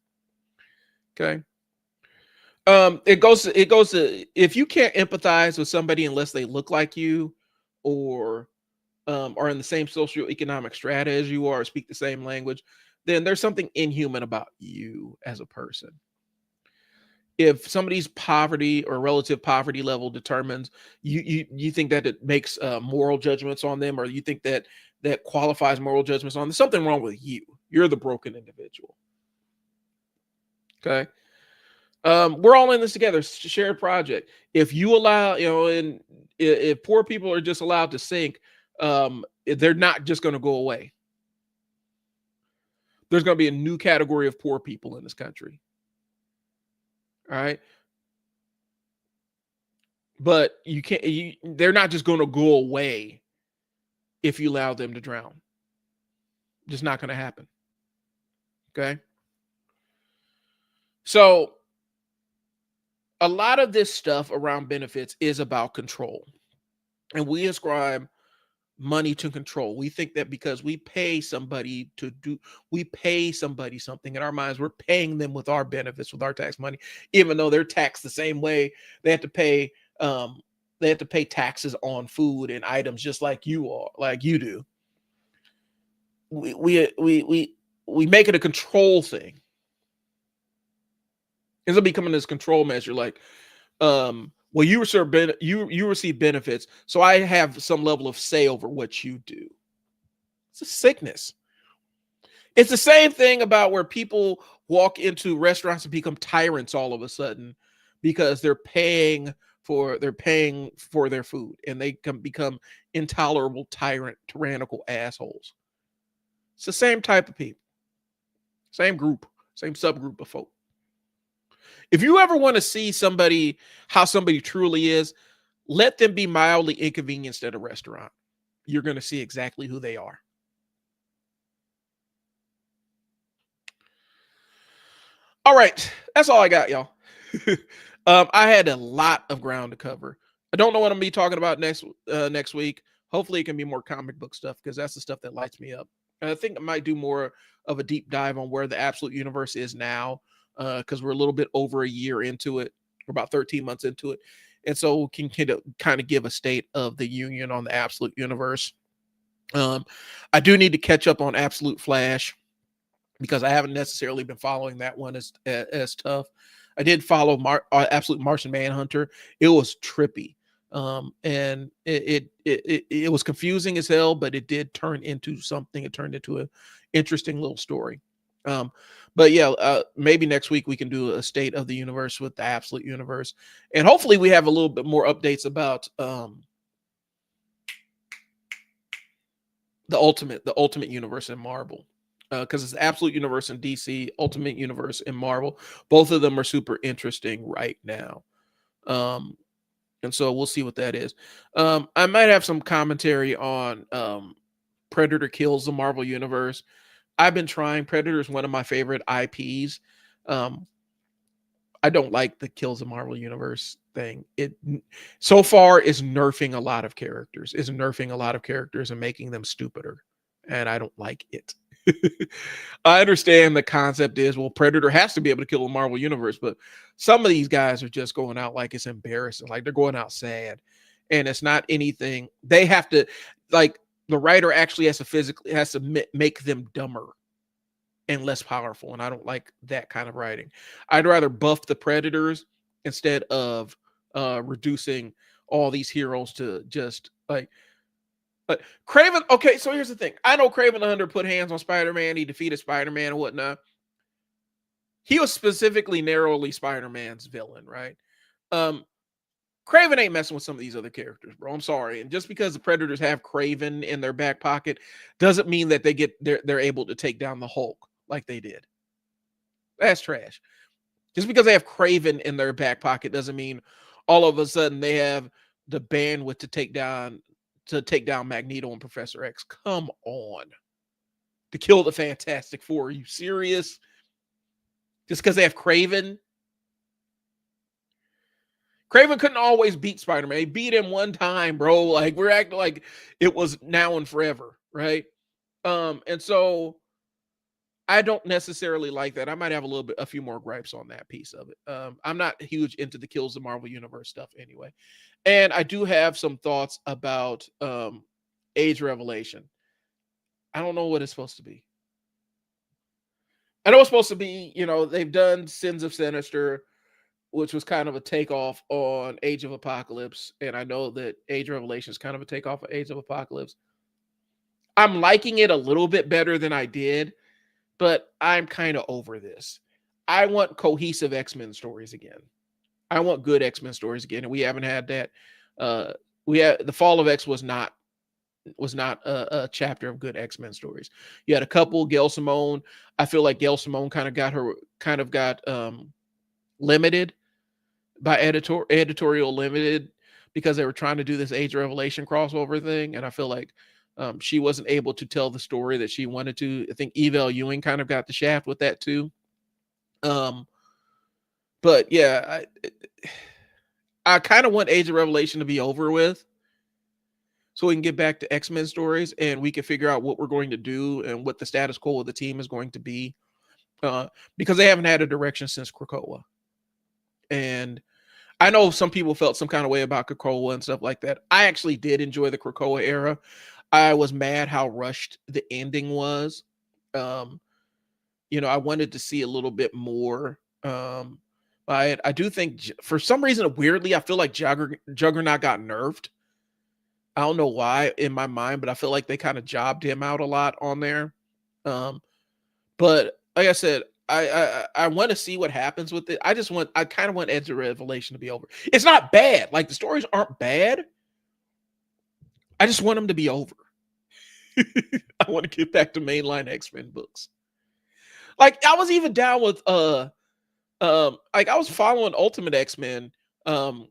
Okay. It goes to if you can't empathize with somebody unless they look like you, or are in the same socioeconomic strata as you are, or speak the same language, then there's something inhuman about you as a person. If somebody's poverty or relative poverty level determines, you think that it makes moral judgments on them, or you think that that qualifies moral judgments on them, there's something wrong with you. You're the broken individual. Okay. We're all in this together. It's a shared project. If you allow, and if poor people are just allowed to sink, they're not just going to go away. There's going to be a new category of poor people in this country. All right. But you can't, they're not just going to go away if you allow them to drown. Just not going to happen. Okay. So a lot of this stuff around benefits is about control. And we ascribe money to control. We think that because we pay somebody something in our minds, we're paying them with our benefits, with our tax money, even though they're taxed the same way. They have to pay, taxes on food and items just like you do. We make it a control thing. Ends up becoming this control measure, like, well, you receive benefits, so I have some level of say over what you do. It's a sickness. It's the same thing about where people walk into restaurants and become tyrants all of a sudden because they're paying for their food, and they can become intolerable, tyrannical assholes. It's the same type of people, same group, same subgroup of folk. If you ever want to see how somebody truly is, let them be mildly inconvenienced at a restaurant. You're going to see exactly who they are. All right. That's all I got, y'all. I had a lot of ground to cover. I don't know what I'm going to be talking about next week. Hopefully it can be more comic book stuff, because that's the stuff that lights me up. And I think I might do more of a deep dive on where the absolute universe is now, because we're a little bit over a year into it. We're about 13 months into it. And so we can kind of give a state of the union on the absolute universe. I do need to catch up on Absolute Flash, because I haven't necessarily been following that one as tough. I did follow Absolute Martian Manhunter. It was trippy. And it was confusing as hell, but it did turn into something. It turned into an interesting little story. But yeah, maybe next week we can do a state of the universe with the absolute universe, and hopefully we have a little bit more updates about the ultimate universe in Marvel, because it's the absolute universe in DC, ultimate universe in Marvel. Both of them are super interesting right now. And so we'll see what that is. I might have some commentary on Predator Kills the Marvel Universe. I've been trying. Predator is one of my favorite IPs. I don't like the Kills the Marvel Universe thing. It so far is nerfing a lot of characters. Is nerfing a lot of characters and making them stupider, and I don't like it. I understand the concept is, well, Predator has to be able to kill the Marvel Universe, but some of these guys are just going out like it's embarrassing. Like, they're going out sad, and it's not anything. They have to, like, the writer actually has to make them dumber and less powerful, and I don't like that kind of writing. I'd rather buff the Predators instead of reducing all these heroes to just like. But Craven, okay, so here's the thing. I know Craven the Hunter put hands on Spider-Man. He defeated Spider-Man and whatnot. He was specifically narrowly Spider-Man's villain, right? Craven ain't messing with some of these other characters, bro. I'm sorry. And just because the Predators have Craven in their back pocket doesn't mean that they're able to take down the Hulk like they did. That's trash. Just because they have Craven in their back pocket doesn't mean all of a sudden they have the bandwidth to take down Magneto and Professor X. Come on. To kill the Fantastic Four. Are you serious? Just because they have Craven? Craven couldn't always beat Spider-Man. He beat him one time, bro. Like, we're acting like it was now and forever, right? And so I don't necessarily like that. I might have a few more gripes on that piece of it. I'm not huge into the Kills the Marvel Universe stuff anyway. And I do have some thoughts about Age Revelation. I don't know what it's supposed to be. I know it's supposed to be, they've done Sins of Sinister, which was kind of a takeoff on Age of Apocalypse. And I know that Age of Revelation is kind of a takeoff of Age of Apocalypse. I'm liking it a little bit better than I did, but I'm kind of over this. I want cohesive X-Men stories again. I want good X-Men stories again, and we haven't had that. The Fall of X was not a chapter of good X-Men stories. You had a couple. Gail Simone. I feel like Gail Simone kind of got limited by editorial limited because they were trying to do this Age of Revelation crossover thing, and I feel like she wasn't able to tell the story that she wanted to. I think Eva Ewing kind of got the shaft with that too. But yeah, I kind of want Age of Revelation to be over with so we can get back to X-Men stories and we can figure out what we're going to do and what the status quo of the team is going to be. Because they haven't had a direction since Krakoa. And I know some people felt some kind of way about Krakoa and stuff like that. I actually did enjoy the Krakoa era. I was mad how rushed the ending was. I wanted to see a little bit more. I do think for some reason, weirdly, I feel like Juggernaut got nerfed. I don't know why in my mind, but I feel like they kind of jobbed him out a lot on there. But like I said, I want to see what happens with it. I kind of want Edge of Revelation to be over. It's not bad. Like the stories aren't bad. I just want them to be over. I want to get back to mainline X-Men books. Like I was even down with like I was following Ultimate X-Men. It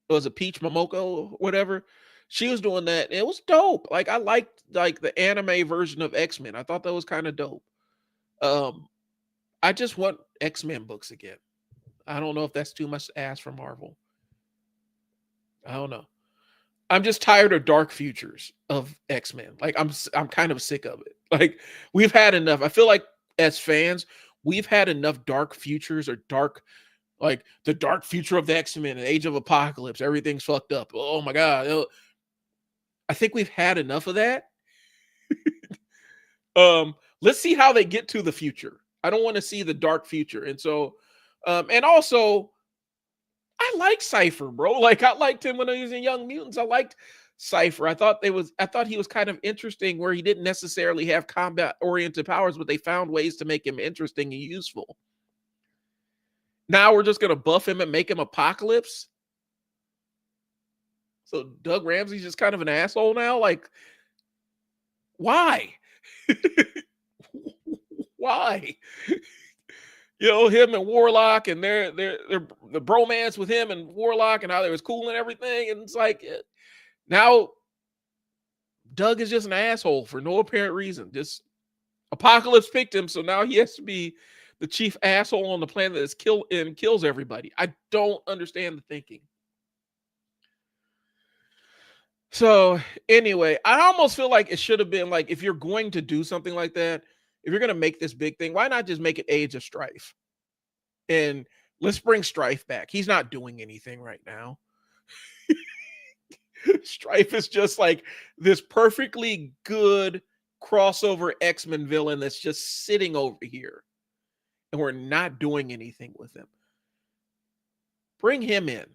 was a Peach Momoko, whatever. She was doing that. It was dope. Like I liked like the anime version of X-Men. I thought that was kind of dope. I just want X-Men books again. I don't know if that's too much to ask for Marvel. I don't know. I'm just tired of dark futures of X-Men. Like I'm kind of sick of it. Like we've had enough. I feel like as fans, we've had enough dark futures or like the dark future of the X-Men and Age of Apocalypse. Everything's fucked up. Oh my God. I think we've had enough of that. Let's see how they get to the future. I don't want to see the dark future. And so, and also, I like Cypher, bro. Like I liked him when he was in Young Mutants. I liked Cypher. I thought he was kind of interesting where he didn't necessarily have combat-oriented powers, but they found ways to make him interesting and useful. Now we're just gonna buff him and make him Apocalypse. So Doug Ramsey's just kind of an asshole now. Like, why? Why? Him and Warlock and their the bromance with him and Warlock and how they was cool and everything. And it's like now Doug is just an asshole for no apparent reason. Just Apocalypse picked him, so now he has to be the chief asshole on the planet that's kills everybody. I don't understand the thinking. So anyway, I almost feel like it should have been like, if you're going to do something like that, if you're going to make this big thing, why not just make it Age of Strife? And let's bring Strife back. He's not doing anything right now. Strife is just like this perfectly good crossover X-Men villain that's just sitting over here. And we're not doing anything with him. Bring him in.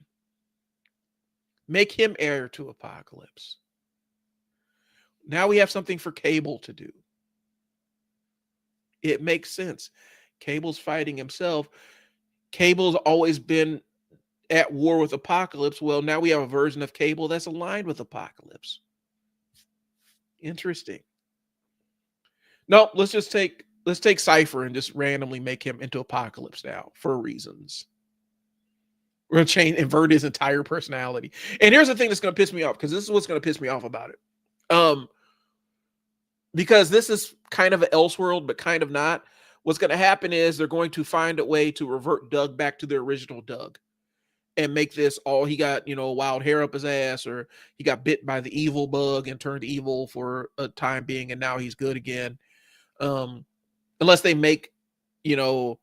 Make him heir to Apocalypse. Now we have something for Cable to do. It makes sense. Cable's fighting himself. Cable's always been at war with Apocalypse. Well, now we have a version of Cable that's aligned with Apocalypse. Interesting. No, let's take Cypher and just randomly make him into Apocalypse now for reasons. We're gonna invert his entire personality. And here's the thing that's gonna piss me off, because this is what's gonna piss me off about it. Because this is kind of an Elseworld, but kind of not. What's gonna happen is they're going to find a way to revert Doug back to the original Doug and make this all he got, wild hair up his ass, or he got bit by the evil bug and turned evil for a time being, and now he's good again. Unless they make,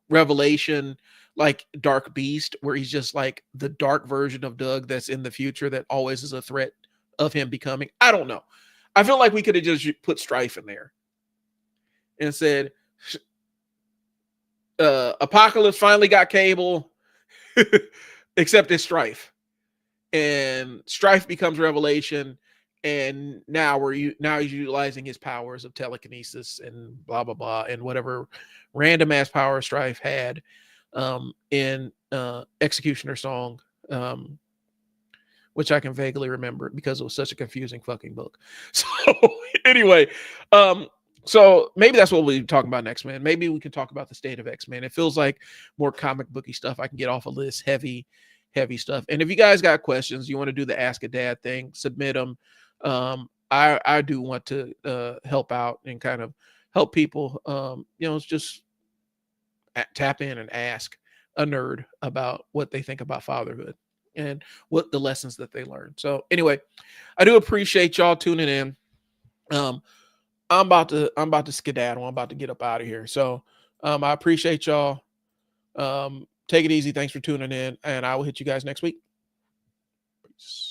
Revelation like Dark Beast, where he's just like the dark version of Doug that's in the future that always is a threat of him becoming. I don't know. I feel like we could have just put Strife in there and said, Apocalypse finally got Cable, except it's Strife. And Strife becomes Revelation, and now he's utilizing his powers of telekinesis and blah blah blah, and whatever random ass power Strife had in Executioner Song, which I can vaguely remember because it was such a confusing fucking book. So anyway, so maybe that's what we'll be talking about next, man. Maybe we can talk about the state of X-Men. It feels like more comic booky stuff. I can get off of this heavy stuff. And if you guys got questions, you want to do the Ask a Dad thing, submit them. I do want to help out and kind of help people. It's just tap in and ask a nerd about what they think about fatherhood and what the lessons that they learned. So anyway, I do appreciate y'all tuning in. I'm about to skedaddle. I'm about to get up out of here. So I appreciate y'all. Take it easy. Thanks for tuning in, and I will hit you guys next week. Peace.